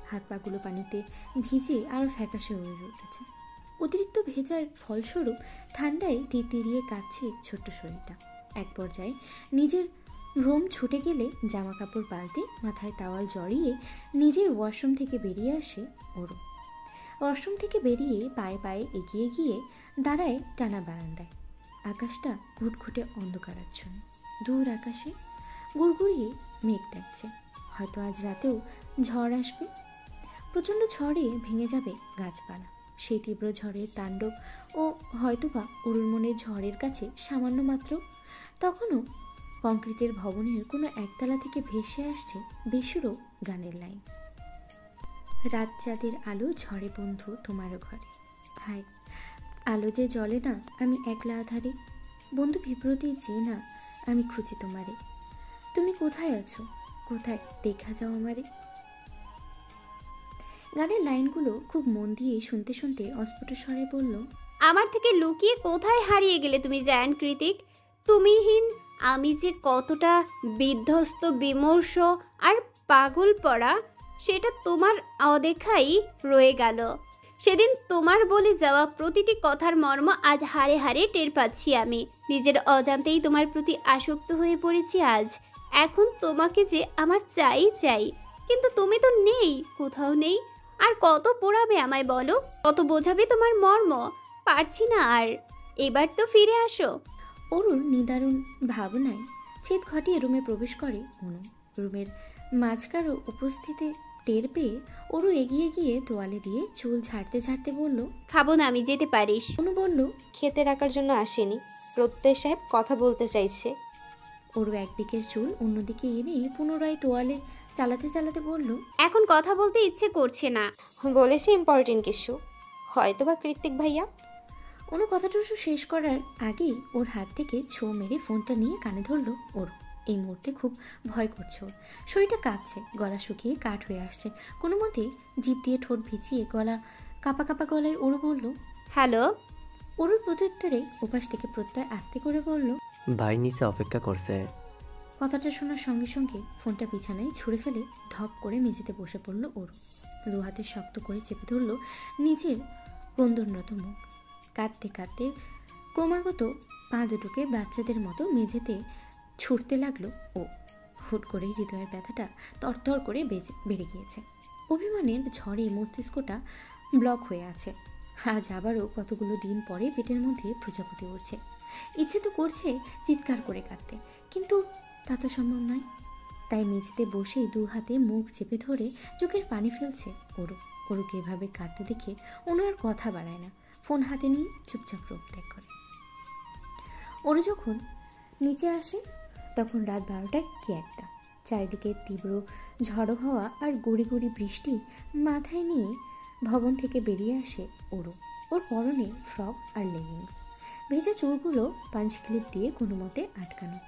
হাত পাগুলো পানিতে ভিজে আরও ফ্যাকাশে হয়ে উঠেছে। অতিরিক্ত ভেজার ফলস্বরূপ ঠান্ডায় তিতিরিয়ে কাঁপছে ছোট্ট শরীরটা। এক পর্যায়ে নিজের রোম ছুটে গেলে জামা কাপড় পাল্টে মাথায় তাওয়াল জড়িয়ে নিজের ওয়াশরুম থেকে বেরিয়ে আসে ওরও। ওয়াশরুম থেকে বেরিয়ে পায়ে পায়ে এগিয়ে গিয়ে দাঁড়ায় টানা বারান্দায়। আকাশটা ঘুটঘুটে অন্ধকারাচ্ছন্ন। দূর আকাশে গুড়গুড়িয়ে মেঘ ডাকছে। হয়তো আজ রাতেও ঝড় আসবে। প্রচণ্ড ঝড়ে ভেঙে যাবে গাছপালা। সেই তীব্র ঝড়ের তাণ্ডব ও হয়তোবা অরুর মনের ঝড়ের কাছে সামান্য মাত্র। তখনও কংক্রিটের ভবনের কোনো একতলা থেকে ভেসে আসছে বেসুরো গানের লাইন। রাত চাঁদের আলো ঝরে বন্ধু তোমারও ঘরে। হায়, আলো যে জ্বলে না আমি একলা আধারে। বন্ধু বিব্রতি যে না আমি খুঁজি তোমারে। তুমি কোথায় আছো? কোথায় দেখা যাও আমারে। গানের লাইনগুলো খুব মন দিয়ে শুনতে শুনতে অস্ফুট স্বরে বলল, আমার থেকে লুকিয়ে কোথায় হারিয়ে গেলে তুমি জায়ান কৃতিক? তুমিহীন আমি যে কতটা বিধ্বস্ত, বিমর্ষ আর পাগল পড়া সেটা তোমার অদেখাই রয়ে গেল। সেদিন তোমার বলে যাওয়া প্রতিটি কথার মর্ম আজ হাড়ে হাড়ে টের পাচ্ছি আমি। নিজের অজান্তেই তোমার প্রতি আসক্ত হয়ে পড়েছি আজ। এখন তোমাকে যে আমার চাই চাই, কিন্তু তুমি তো নেই, কোথাও নেই। আর কত পোড়াবে আমায় বলো, কত বোঝাবে তোমার মর্ম? পারছি না আর, এবার তো ফিরে আসো। অরুর নিদারুণ ভাবনায় ছেদ ঘটিয়ে রুমে প্রবেশ করে অনু। রুমের মাঝকারও উপস্থিতি টের পেয়ে অরু এগিয়ে গিয়ে তোয়ালে দিয়ে চুল ঝাড়তে ঝাড়তে বলল, খাবো না আমি, যেতে পারিস। অনু বলল, খেতে রাখার জন্য আসেনি, প্রত্যয় সাহেব কথা বলতে চাইছে। অরু একদিকের চুল অন্যদিকে এনে পুনরায় তোয়ালে চালাতে চালাতে বলল, এখন কথা বলতে ইচ্ছে করছে না। বলেছি ইম্পর্টেন্ট কিছু, হয়তো বা কৃতিক ভাইয়া। অনু কথাটা শেষ করার আগেই ওর হাত থেকে ছো মেরে ফোনটা নিয়ে কানে ধরলো ওর। এই মুহূর্তে খুব ভয় করছে ওর, শরীরটা কাঁপছে, গলা শুকিয়ে কাঠ হয়ে আসছে। কোনো মতে জিভ দিয়ে ঠোঁট ভিজিয়ে গলা কাপা কাপা গলায় ওরু বলল, হ্যালো। অরুর প্রত্যুত্তরে ওপাশ থেকে প্রত্যয় আস্তে করে বলল, ভাই নিচে অপেক্ষা করছে। কথাটা শোনার সঙ্গে সঙ্গে ফোনটা বিছানায় ছুঁড়ে ফেলে ধপ করে মেঝেতে বসে পড়ল ওরু। দু হাতে শক্ত করে চেপে ধরল নিজের ক্রন্দনরত মুখ। কাঁদতে কাঁদতে ক্রমাগত পা দুটোকে বাচ্চাদের মতো মেঝেতে ছুটতে লাগলো ও। হুট করে হৃদয়ের ব্যথাটা তরতর করে বেড়ে গিয়েছে। অভিমানের ঝড়ে মস্তিষ্কটা ব্লক হয়ে আছে। আজ আবারও কতগুলো দিন পরে পেটের মধ্যে প্রজাপতি উঠছে। ইচ্ছে তো করছে চিৎকার করে কাঁদতে, কিন্তু তা তো সম্ভব নয়। তাই মেঝেতে বসেই দু হাতে মুখ চেপে ধরে চোখের পানি ফেলছে ওরু। ওরুকে এভাবে কাঁদতে দেখে অনু আর কথা বাড়ায় না, ফোন হাতে নিয়ে চুপচাপ রূপ ত্যাগ করে। ওরু যখন নিচে আসে তখন রাত 12টা কি একটা। চারিদিকে তীব্র ঝড়ো হওয়া আর গুড়ি গুড়ি বৃষ্টি মাথায় নিয়ে ভবন থেকে বেরিয়ে আসে ওরু। ওর পরনে ফ্রক আর লেগিংস, ভেজা চুলগুলো পাঞ্চ ক্লিপ দিয়ে কোনো মতে আটকানো,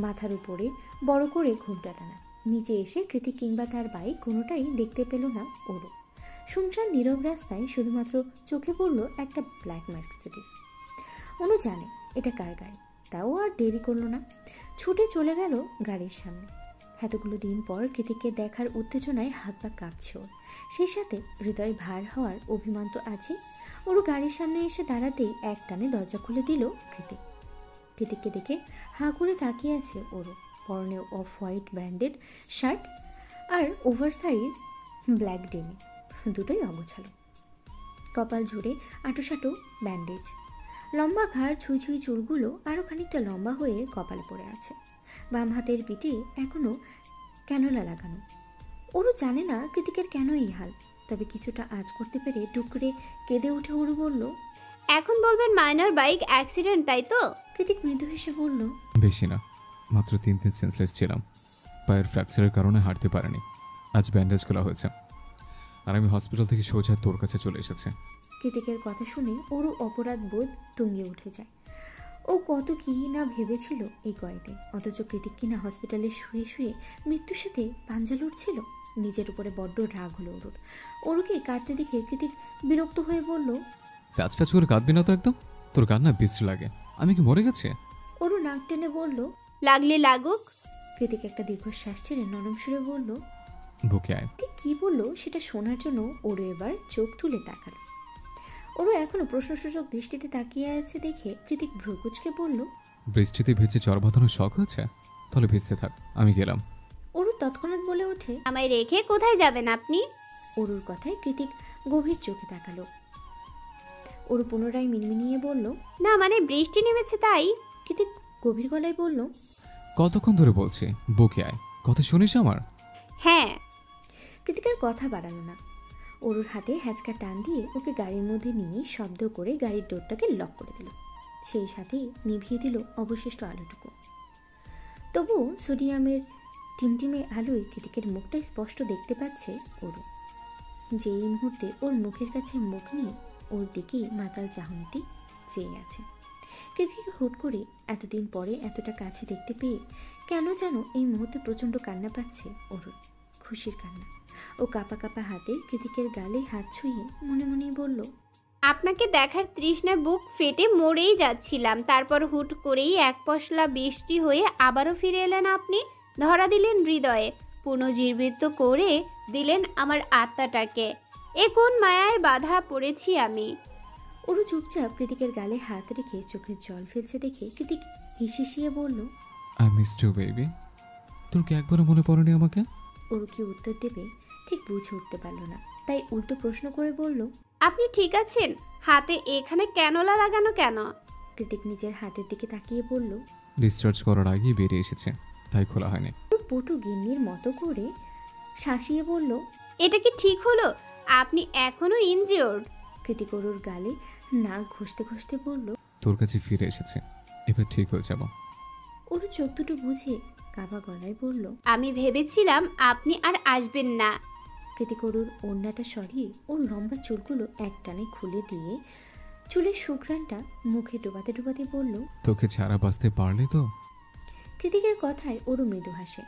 মাথার উপরে বড় করে ঘুমটা টানা। নিচে এসে কৃতিক কিংবা তার বাইক কোনোটাই দেখতে পেল না ওরু। শুনশান নীরব রাস্তায় শুধুমাত্র চোখে পড়ল একটা ব্ল্যাক মার্সিডিজ। অনু জানে এটা কার গাড়ি, তাও আর দেরি করলো না, ছুটে চলে গেল গাড়ির সামনে। এতগুলো দিন পর কৃতিককে দেখার উত্তেজনায় হাত পা কাঁপছে ওর, সেই সাথে হৃদয় ভার হওয়ার অভিমান তো আছে। ওরু গাড়ির সামনে এসে দাঁড়াতেই এক টানে দরজা খুলে দিল কৃতিক। কৃতিককে দেখে হাঁ করে তাকিয়ে আছে ওরু। পরনে অফ হোয়াইট ব্র্যান্ডেড শার্ট আর ওভারসাইজ ব্ল্যাক ডেমি, দুটোই অগোছালো। কপাল জুড়ে আঁটোসাঁটো ব্যান্ডেজ, লম্বা ঘাড় ছুঁই ছুঁই চুলগুলো আরও খানিকটা লম্বা হয়ে কপালে পড়ে আছে। বাম হাতের পিঠে এখনও ক্যানোলা লাগানো। ওরু জানে না কৃতিকের কেন এই হাল, তবে কিছুটা আজ করতে পেরে টুকরে কেঁদে উঠে ওরু বলল, এখন বলবেন মাইনর বাইক অ্যাক্সিডেন্ট, তাই তো? কৃতিক মৃদু হেসে বলল, বেশি না, মাত্র 3 দিন সেন্সলেস ছিলাম। পায়ের ফ্র্যাকচারের কারণে হাঁটতে পারিনি। আজ ব্যান্ডেজ খোলা হয়েছে আর আমি হসপিটাল থেকে সোজা তোর কাছে চলে এসেছি। কৃতিকের কথা শুনে ওরও অপরাধ বোধ তুঙ্গে উঠে যায়। ও কত কি না ভেবেছিল এই কয়েতে, অথচ কৃতিক কিনা হসপিটালে শুয়ে শুয়ে মৃত্যুর সাথে পাঞ্জা লড়ছিল। নিজের উপরে বড্ড রাগ হলো ওরুর। ওরুকে কাঁদতে দেখে কৃতিক বিরক্ত হয়ে বলল, ফ্যাচ ফ্যাচ করে কাঁদবি না তো একদম, তোর কান্না বিশ্রী লাগে। আমি কি মরে গেছি? ওরু নাক টেনে বলল, লাগলে লাগুক। কৃতিক একটা দীর্ঘশ্বাস ছেড়ে নরম সুরে বলল, বুকে আয়। ঠিক কি বললো সেটা শোনার জন্য ওরু এবার চোখ তুলে তাকালো। ওরু এখনো প্রশ্নসূচক দৃষ্টিতে তাকিয়ে আছে দেখে কৃতিক ভ্রুকুচকে বলল, বৃষ্টিতে ভিজে চর বাঁধানোর শখ হয়েছে? তাহলে ভিজতে থাক, আমি গেলাম। ওরু তৎক্ষণাৎ বলে ওঠে, আমায় রেখে কোথায় যাবেন আপনি? ওরুর কথায় কৃতিক গভীর চোখে তাকালো। ওরু পুনরায় মিনমিনিয়ে বলল, না মানে বৃষ্টি নেমেছে তাই। কৃতিক গভীর গলায় বলল, কতক্ষণ ধরে বলছি বুকে আয়, কথা শুনিস আমার? হ্যাঁ। কৃতিকের কথা বাড়ালো না। ওরুর হাতে হ্যাচকা টান দিয়ে ওকে গাড়ির মধ্যে নিয়ে শব্দ করে গাড়ির ডোরটাকে লক করে দিল, সেই সাথেই নিভিয়ে দিল অবশিষ্ট আলোটুকু। তবুও সোডিয়ামের টিমটিমে আলোয় কৃতিকের মুখটা স্পষ্ট দেখতে পাচ্ছে ওরু, যে এই মুহূর্তে ওর মুখের কাছে মুখ নিয়ে ওর দিকেই মাতাল চাহনিতে চেয়ে আছে। কৃতিকে হুট করে এতদিন পরে এতটা কাছে দেখতে পেয়ে কেন যেন এই মুহূর্তে প্রচণ্ড কান্না পাচ্ছে ওরুর, খুশির কান্না। ও কাঁপা কাঁপা হাতে কৃতিকের গালে হাত ছুঁয়ে মনে মনেই বলল, আপনাকে দেখার তৃষ্ণায় বুক ফেটে মরেই যাচ্ছিলাম, তারপর হুট করেই এক পশলা বৃষ্টি হয়ে আবারও ফিরে এলেন আপনি। ধরা দিলেন হৃদয়ে, পুনর্জীবিত করে দিলেন আমার আত্মাটাকে। এ কোন মায়ায় বাধা পড়েছি আমি। ওরু চুপচাপ কৃতিকের গালে হাত রেখে চোখের জল ফেলছে দেখে কৃতিক হিসিয়ে বলল, আই মিস ইউ বেবি। তোর কি একবারও মনে পড়েনি আমাকে? ওরু কি উত্তর দেবে ঠিক বুঝে উঠতে পারল না, তাই উল্টো প্রশ্ন করে বলল, আপনি ঠিক আছেন? হাতে এখানে ক্যানোলা লাগানো কেন? কৃতিক নিজের হাতের দিকে তাকিয়ে বলল, ডিসচার্জ করার আগেই বেরিয়ে এসেছে, তাই খোলা হয়নি। পটু গিন্নির মতো করে শাসিয়ে বলল, এটা কি ঠিক হলো? আপনি এখনো ইনজিওর্ড। কৃতিক ওরুর গালে নাক ঘষতে ঘষতে বলল, তোর কাছে ফিরে এসেছে, এবার ঠিক হয়ে যাব। ওরু চোখ দুটো বুঝে কাবা গলায় বলল, আমি ভেবেছিলাম আপনি আর আসবেন না। কৃতিক ওরুর ওড়নাটা সরিয়ে ওর লম্বা চুলগুলো একটানে খুলে দিয়ে চুলের সুঘ্রাণটা মুখে ডোবাতে ডোবাতে বলল, তোকে ছাড়া বাঁচতে পারলি তো? কৃতিকের কথায় ওরও মৃদু হাসে।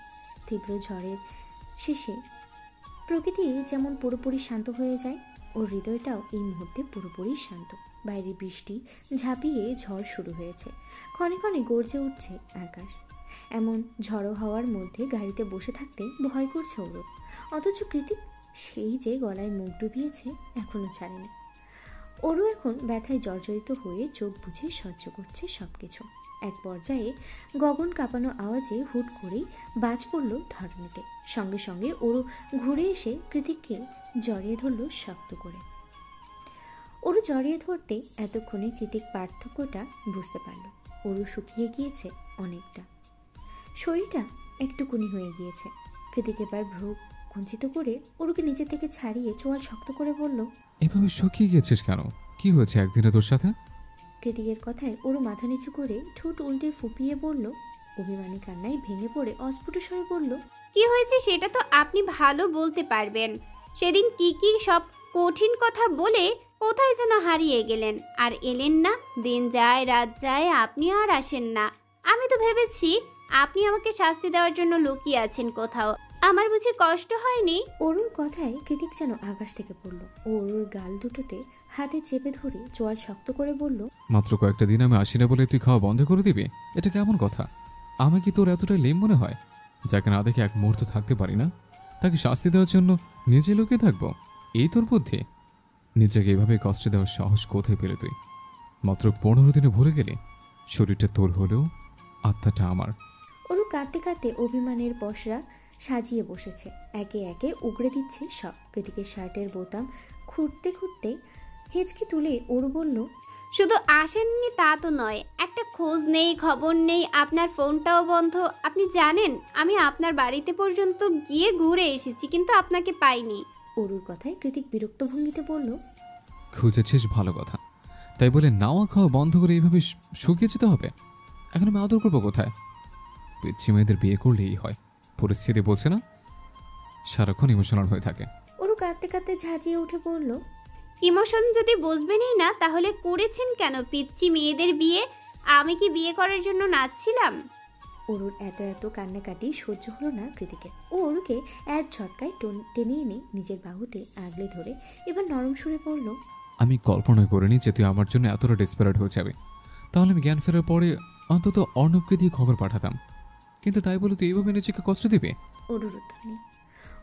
তীব্র ঝড়ের শেষে প্রকৃতি যেমন পুরোপুরি শান্ত হয়ে যায়, ওর হৃদয়টাও এই মুহূর্তে পুরোপুরি শান্ত। বাইরে বৃষ্টি ঝাঁপিয়ে ঝড় শুরু হয়েছে, ক্ষণে ক্ষণে গর্জে উঠছে আকাশ। এমন ঝড়ো হওয়ার মধ্যে গাড়িতে বসে থাকতে ভয় করছে ওরও, অথচ কৃতিক সেই যে গলায় মুখ ডুবিয়েছে এখনো ছাড়েনি। ওরও এখন ব্যথায় জর্জরিত হয়ে চোখ বুঝে সহ্য করছে সবকিছু। এক পর্যায়ে গগন কাঁপানো আওয়াজে হুট করেই বাজ পড়ল ধরণীতে। সঙ্গে সঙ্গে ওরও ঘুরে এসে কৃতিককে জড়িয়ে ধরল শক্ত করে। ওরও জড়িয়ে ধরতে এতক্ষণে কৃতিক পার্থক্যটা বুঝতে পারল। ওরও শুকিয়ে গিয়েছে অনেকটা, শরীরটা একটুকুনি হয়ে গিয়েছে। কৃতিক এবার ভ্রু কুঞ্চিত করে ওরুকে নিজে থেকে ছাড়িয়ে চোয়াল শক্ত করে বলল, এভাবে শুকিয়ে গিয়েছিস কেন? কি হয়েছে একদিনে তোর সাথে? কৃতিকের কথায় ওরও মাথা নিচু করে ঠোঁট উল্টে ফুপিয়ে বলল, অভিমানী কান্নায় ভেঙে পড়ে অস্ফুট স্বরে বলল, কি হয়েছে সেটা তো আপনি ভালো বলতে পারবেন। সেদিন কি সব কঠিন কথা বলে কোথায় যেন হারিয়ে গেলেন, আর এলেন না। দিন যায় রাত যায়, আপনি আর আসেন না। আমি তো ভেবেছি আপনি আমাকে শাস্তি দেওয়ার জন্য লুকিয়ে আছেন কোথাও। আমার বুঝি কষ্ট হয়নি? ওরুর কথায় কৃতিক যেন আকাশ থেকে পড়ল। ওরুর গাল দুটোতে হাতে চেপে ধরে চোয়াল শক্ত করে বলল, মাত্র কয়েকটা দিন আমি আসি না বলে তুই খাওয়া বন্ধ করে দিবি? এটা কেমন কথা? আমি কি তোর এতটাই লেম মনে হয়? যাকে না দেখে এক মুহূর্ত থাকতে পারি না, তাকে শাস্তি দেওয়ার জন্য নিজে লুকিয়ে থাকবো? এই তোর বুদ্ধি? নিজেকে এভাবে কষ্ট দেওয়ার সাহস কোথায় পেলে তুই? মাত্র 15 দিনে ভুলে গেলি শরীরটা তোর হলেও আত্মাটা আমার। ওরু কাঁদতে কাঁদতে অভিমানের পসরা সাজিয়ে বসেছে, একে একে উগড়ে দিচ্ছে সব। কৃতিকের শার্টের বোতাম খুঁড়তে খুঁড়তে হেঁচকি তুলে ওরু বলল, শুধু আসেননি তা তো নয়, একটা খোঁজ নেই, খবর নেই, আপনার ফোনটাও বন্ধ। আপনি জানেন আমি আপনার বাড়িতে পর্যন্ত গিয়ে ঘুরে এসেছি, কিন্তু আপনাকে পাইনি। ওরুর কথায় কৃতিক বিরক্ত ভঙ্গিতে বলল, খুঁজেছিস ভালো কথা, তাই বলে নাওয়া খাওয়া বন্ধ করে এইভাবে শুকিয়ে যেতে হবে? এখন আমি আদর করবো কোথায়? পিচ্ছি মেয়েদের বিয়ে করলেই হয়, পরিস্থিতি বলছে না, সারাক্ষণ ইমোশনাল হয়ে থাকে। ওরু কাঁদতে কাঁদতে ঝাঁঝিয়ে উঠে বলল, ইমোশন যদি বুঝবেনই না তাহলে করেছেন কেন পিচ্ছি মেয়েদের বিয়ে? আমি কি বিয়ে করার জন্য নাচছিলাম? ওরুর এত এত কান্নাকাটি সহ্য হলো না কৃতিকে। ও ওরুকে এক ঝটকায় টেনে এনে নিজের বাহুতে আগলে ধরে এবার নরম সুরে বলল, আমি কল্পনা করিনি যে তুই আমার জন্য এতটা ডেসপারেট হয়ে যাবে। তাহলে আমি জ্ঞান ফেরার পরে অন্তত অর্ণবকে দিয়ে খবর পাঠাতাম, কিন্তু তাই বলে তুই এইভাবে নিজেকে কষ্ট দিবে? ওরুর উত্তর নেই।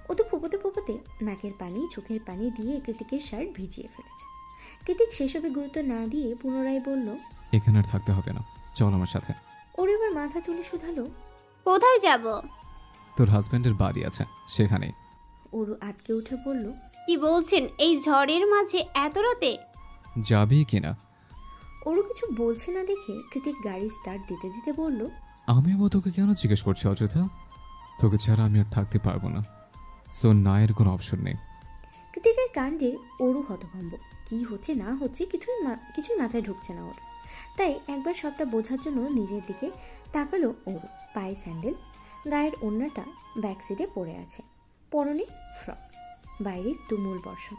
ও তো ফোপোতে ফোপোতে নাকের পানি চোখের পানি দিয়ে কৃতিকের শার্ট ভিজিয়ে ফেলেছে। কৃতিক সেসবে গুরুত্ব না দিয়ে পুনরায় বলল, এখানে আর থাকতে হবে না, চল আমার সাথে। ওর এবার মাথা তুলে শুধালো, কোথায় যাব? তোর হাজব্যান্ডের বাড়ি আছে সেখানে। ওরু আটকে উঠে বলল, কি বলছেন এই ঝড়ের মাঝে এত রাতে? যাবি কিনা? ওরু কিছু বলছে না দেখে কৃতিক গাড়ি স্টার্ট দিতে দিতে বলল, আমিও বা তোকে কেন জিজ্ঞেস করছি অযথা? তোকে ছাড়া আমি আর থাকতে পারবো না, সো না এর কোনো অপশন নেই। কৃতিকের কাণ্ডে ওরু হতভম্ব। কি হচ্ছে না হচ্ছে কিছুই মাথায় ঢুকছে না ওর। তাই একবার সবটা বোঝার জন্য নিজের দিকে তাকালো ওর। পায়ে স্যান্ডেল, গায়ের ওড়নাটা ব্যাক সিটে পড়ে আছে, পরনে ফ্রক, বাইরে তুমুল বর্ষণ।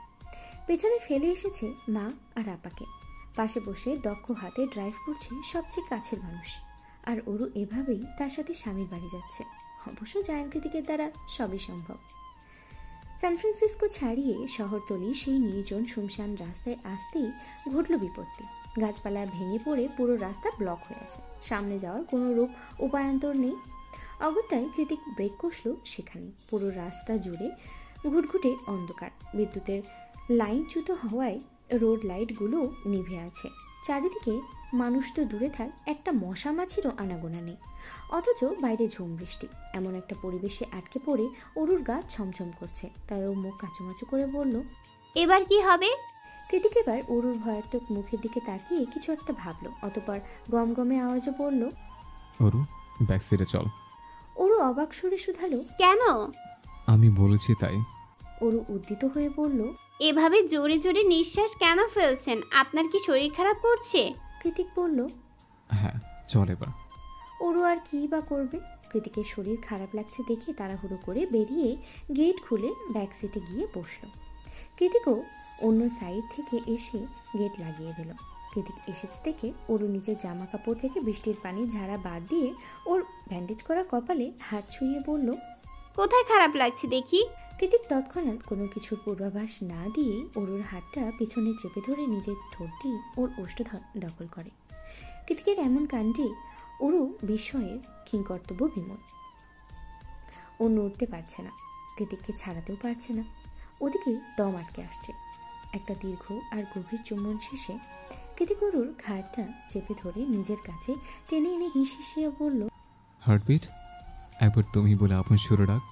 পেছনে ফেলে এসেছে মা আর আপাকে। পাশে বসে দক্ষ হাতে ড্রাইভ করছে সবচেয়ে কাছের মানুষ, আর ওরও এভাবেই তার সাথে স্বামীর বাড়ি যাচ্ছে। অবশ্য জায়ান কৃতিকের দ্বারা সবই সম্ভব। সান ফ্রান্সিসকো ছাড়িয়ে শহরতলির সেই নির্জন শুনশান রাস্তায় আসতেই ঘটল বিপত্তি। গাছপালা ভেঙে পড়ে পুরো রাস্তা ব্লক হয়ে আছে, সামনে যাওয়ার কোনো রূপ উপায়ান্তর নেই। অগত্যায় কৃতিক ব্রেক কষল সেখানে। পুরো রাস্তা জুড়ে ঘুটঘুটে অন্ধকার, বিদ্যুতের লাইনচ্যুত হওয়ায় রোড লাইটগুলো নিভে আছে। চারিদিকে মানুষ তো দূরে থাক, একটা মশা মাছিরও আনাগোনা নেই, অথচ বাইরে ঝুম বৃষ্টি। এমন একটা পরিবেশে আটকে পড়ে অরুর গা ছমছম করছে, তাই ও মুখ কাচুমাচু করে বলল, এবার কি হবে? কৃতিক এবার অরুর ভয়াত্মক মুখের দিকে তাকিয়ে কিছু একটা ভাবলো, অতঃপর গমগমে আওয়াজে বলল, অরু ব্যাক সাইডে চল। অরু অবাক সুরে শুধালো, কেন? আমি বলেছি তাই। অরু উদ্দিত হয়ে বলল, এভাবে জোরে জোরে নিঃশ্বাস কেন ফেলছেন? আপনার কি শরীর খারাপ করছে? কৃতিক বলল, হ্যাঁ চল এবার। অরু আর কী বা করবে? কৃতিকের শরীর খারাপ লাগছে দেখে তাড়াহুড়ো করে বেরিয়ে গেট খুলে ব্যাক সিটে গিয়ে বসল। কৃতিকও অন্য সাইড থেকে এসে গেট লাগিয়ে দিল। কৃতিক এসেছে দেখে অরু নিজের জামা কাপড় থেকে বৃষ্টির পানি ঝাড়া বাদ দিয়ে ওর ব্যান্ডেজ করা কপালে হাত ছুঁয়ে বলল, কোথায় খারাপ লাগছে দেখি? কৃতিক তৎক্ষণাৎ কোনো কিছুর পূর্বাভাস না দিয়ে অরুর হাতটা পিছনে চেপে ধরে নিজের ঠোঁট দিয়ে ওর ওষ্ঠ দখল করে। কৃতিকের এমন কাণ্ডে অরু বিস্ময়ের কিংকর্তব্য বিমূঢ়। ও নড়তে পারছে না, কৃতিককে ছাড়াতেও পারছে না। ওদিকে দম আটকে আসছে। একটা দীর্ঘ আর গভীর চুম্বন শেষে কৃতিক অরুর ঘাড়টা চেপে ধরে নিজের কাছে টেনে এনে হিসিয়ে বলল, হার্টবিট একবার তুমি বলে আপন সুরে ডাক।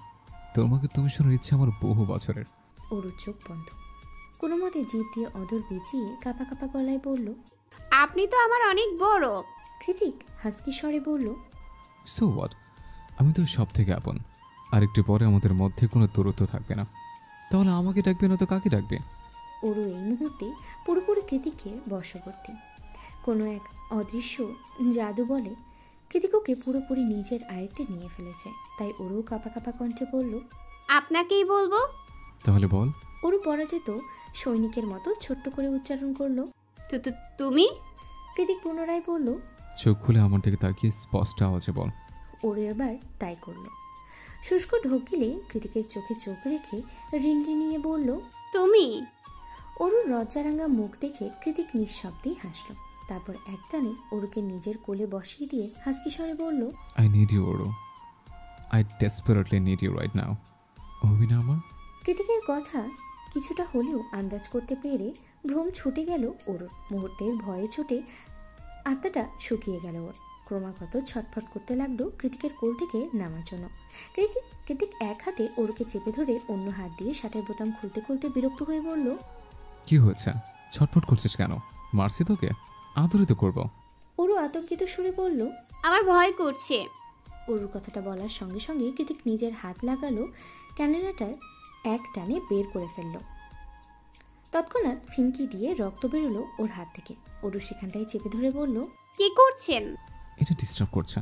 তোমাকে তুমি শোনার ইচ্ছে আমার বহু বছরের। অরুর চোখ বন্ধ, কোনো মতে জিভ দিয়ে অদর বিজিয়ে কাঁপা কাঁপা গলায় বলল, আপনি তো আমার অনেক বড়। কৃতিক হাসকি স্বরে বলল, সো হোয়াট, আমি তো সব থেকে আপন। আর একটু পরে আমাদের মধ্যে কোনো দূরত্ব থাকবে না। তাহলে আমাকে ডাকবে না তো কাকে ডাকবে? অরু এই মুহূর্তে পুরোপুরি কৃতিকের বশবর্তী। কোনো এক অদৃশ্য জাদু বলে কৃতিককে পুরোপুরি নিজের আয়ত্তে নিয়ে ফেলেছে। তাই অরু কাঁপা কাঁপা কণ্ঠে বলল, আপনাকেই বলবো। তাহলে বল। অরু পরাজিত সৈনিকের মতো ছোট্ট করে উচ্চারণ করলো, তুমি? কৃতিক পুনরায় বলল, চোখ খুলে আমার দিকে তাকিয়ে স্পষ্ট আওয়াজে বল। অরু এবার তাই করল। শুষ্ক ঢোক গিলে কৃতিকের চোখে চোখ রেখে রিনরি নিয়ে বলল, তুমি? অরুর লজ্জারাঙ্গা মুখ দেখে কৃতিক নিঃশব্দেই হাসল। তারপর একটানে অরুকে নিজের কোলে বসিয়ে দিয়ে হাসকি স্বরে বলল, I need you Aru, I desperately need you right now. হবি না আমার? কৃতিকের কথা কিছুটা হলেও আন্দাজ করতে পেরে ভ্রম ছুটে গেল অরুর। মুহূর্তের ভয়ে ছুটে আত্মাটা শুকিয়ে গেল ওর। ক্রমাগত ছটফট করতে লাগলো কৃতিকের কোল থেকে নামার জন্য। কৃতিক এক হাতে অরুকে চেপে ধরে অন্য হাত দিয়ে শার্টের বোতাম খুলতে খুলতে বিরক্ত হয়ে বলল, কি হয়েছে? ছটফট করছিস কেন? মারছি তোকে? আদরে তো করবো। অরু আতঙ্কিত সুরে বলল, আমার ভয় করছে। অরুর কথাটা বলার সঙ্গে সঙ্গে কৃতিক নিজের হাত লাগালো ক্যানেলাটার এক টানে বের করে ফেলল। তৎক্ষণাৎ ফিনকি দিয়ে রক্ত বেরোলো ওর হাত থেকে। অরু সেখানটায় চেপে ধরে বলল, কি করছেন? এটা ডিস্টার্ব করছে।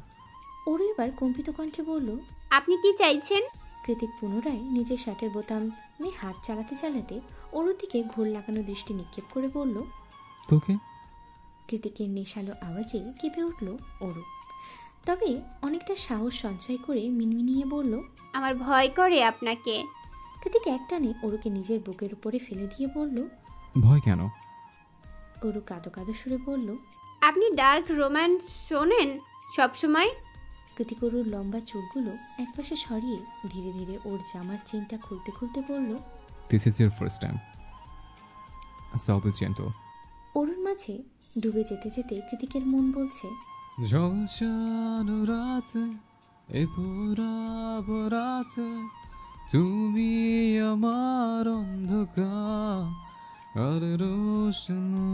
অরু এবার কম্পিত কণ্ঠে বলল, আপনি কি চাইছেন? কৃতিক পুনরায় নিজের শার্টের বোতামে হাত চালাতে চালাতে অরুর দিকে ঘোর লাগানো দৃষ্টি নিক্ষেপ করে বলল, তোকে? কৃতিকের নেশালো আওয়াজে কেঁপে উঠল অরু। তবে অনেকটা সাহস সঞ্চয় করে মিনমিনিয়ে বলল, আমার ভয় করে আপনাকে। কৃতিক একটানে অরুকে নিজের বুকের উপরে ফেলে দিয়ে বলল, ভয় কেন? অরু কাঁদো কাঁদো সুরে বলল, আপনি ডার্ক রোম্যান্স শোনেন সবসময়। কৃতিক অরুর লম্বা চুলগুলো একপাশে সরিয়ে ধীরে ধীরে ওর জামার চেনটা খুলতে খুলতে বলল, this is your first time, so be gentle. অরুর মাঝে ডুবে যেতে যেতে কৃতিকের মন বলছে, ঝলসানো রাতে এ পুরাবো রাতে তুমি আমার অন্ধকার আর রোশনি।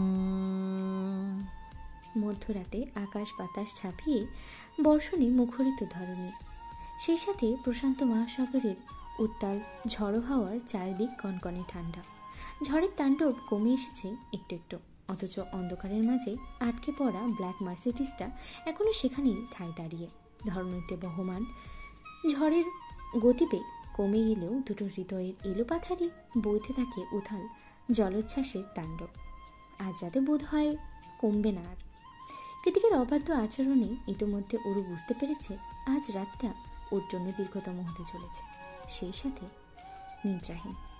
মধ্যরাতে আকাশ বাতাস ছাপিয়ে বর্ষণে মুখরিত ধরনী, সেই সাথে প্রশান্ত মহাসাগরের উত্তাল ঝড়ো হাওয়ার চারিদিক কনকনে ঠান্ডা। ঝড়ের তাণ্ডব কমে এসেছে একটু একটু, অথচ অন্ধকারের মাঝে আটকে পড়া ব্ল্যাক মার্সিডিসটা এখনও সেখানেই ঠাঁই দাঁড়িয়ে। ধরণীতে বহমান ঝড়ের গতিবেগ কমে এলেও দুটো হৃদয়ের এলোপাথারি বইতে থাকে উথাল জলোচ্ছ্বাসের তাণ্ডব। আজ রাতে বোধ হয় কমবে না আর। কৃতিকের অবাধ্য আচরণে ইতোমধ্যে ওরু বুঝতে পেরেছে আজ রাতটা ওর জন্য দীর্ঘতম হতে চলেছে, সেই সাথে নিদ্রাহীন।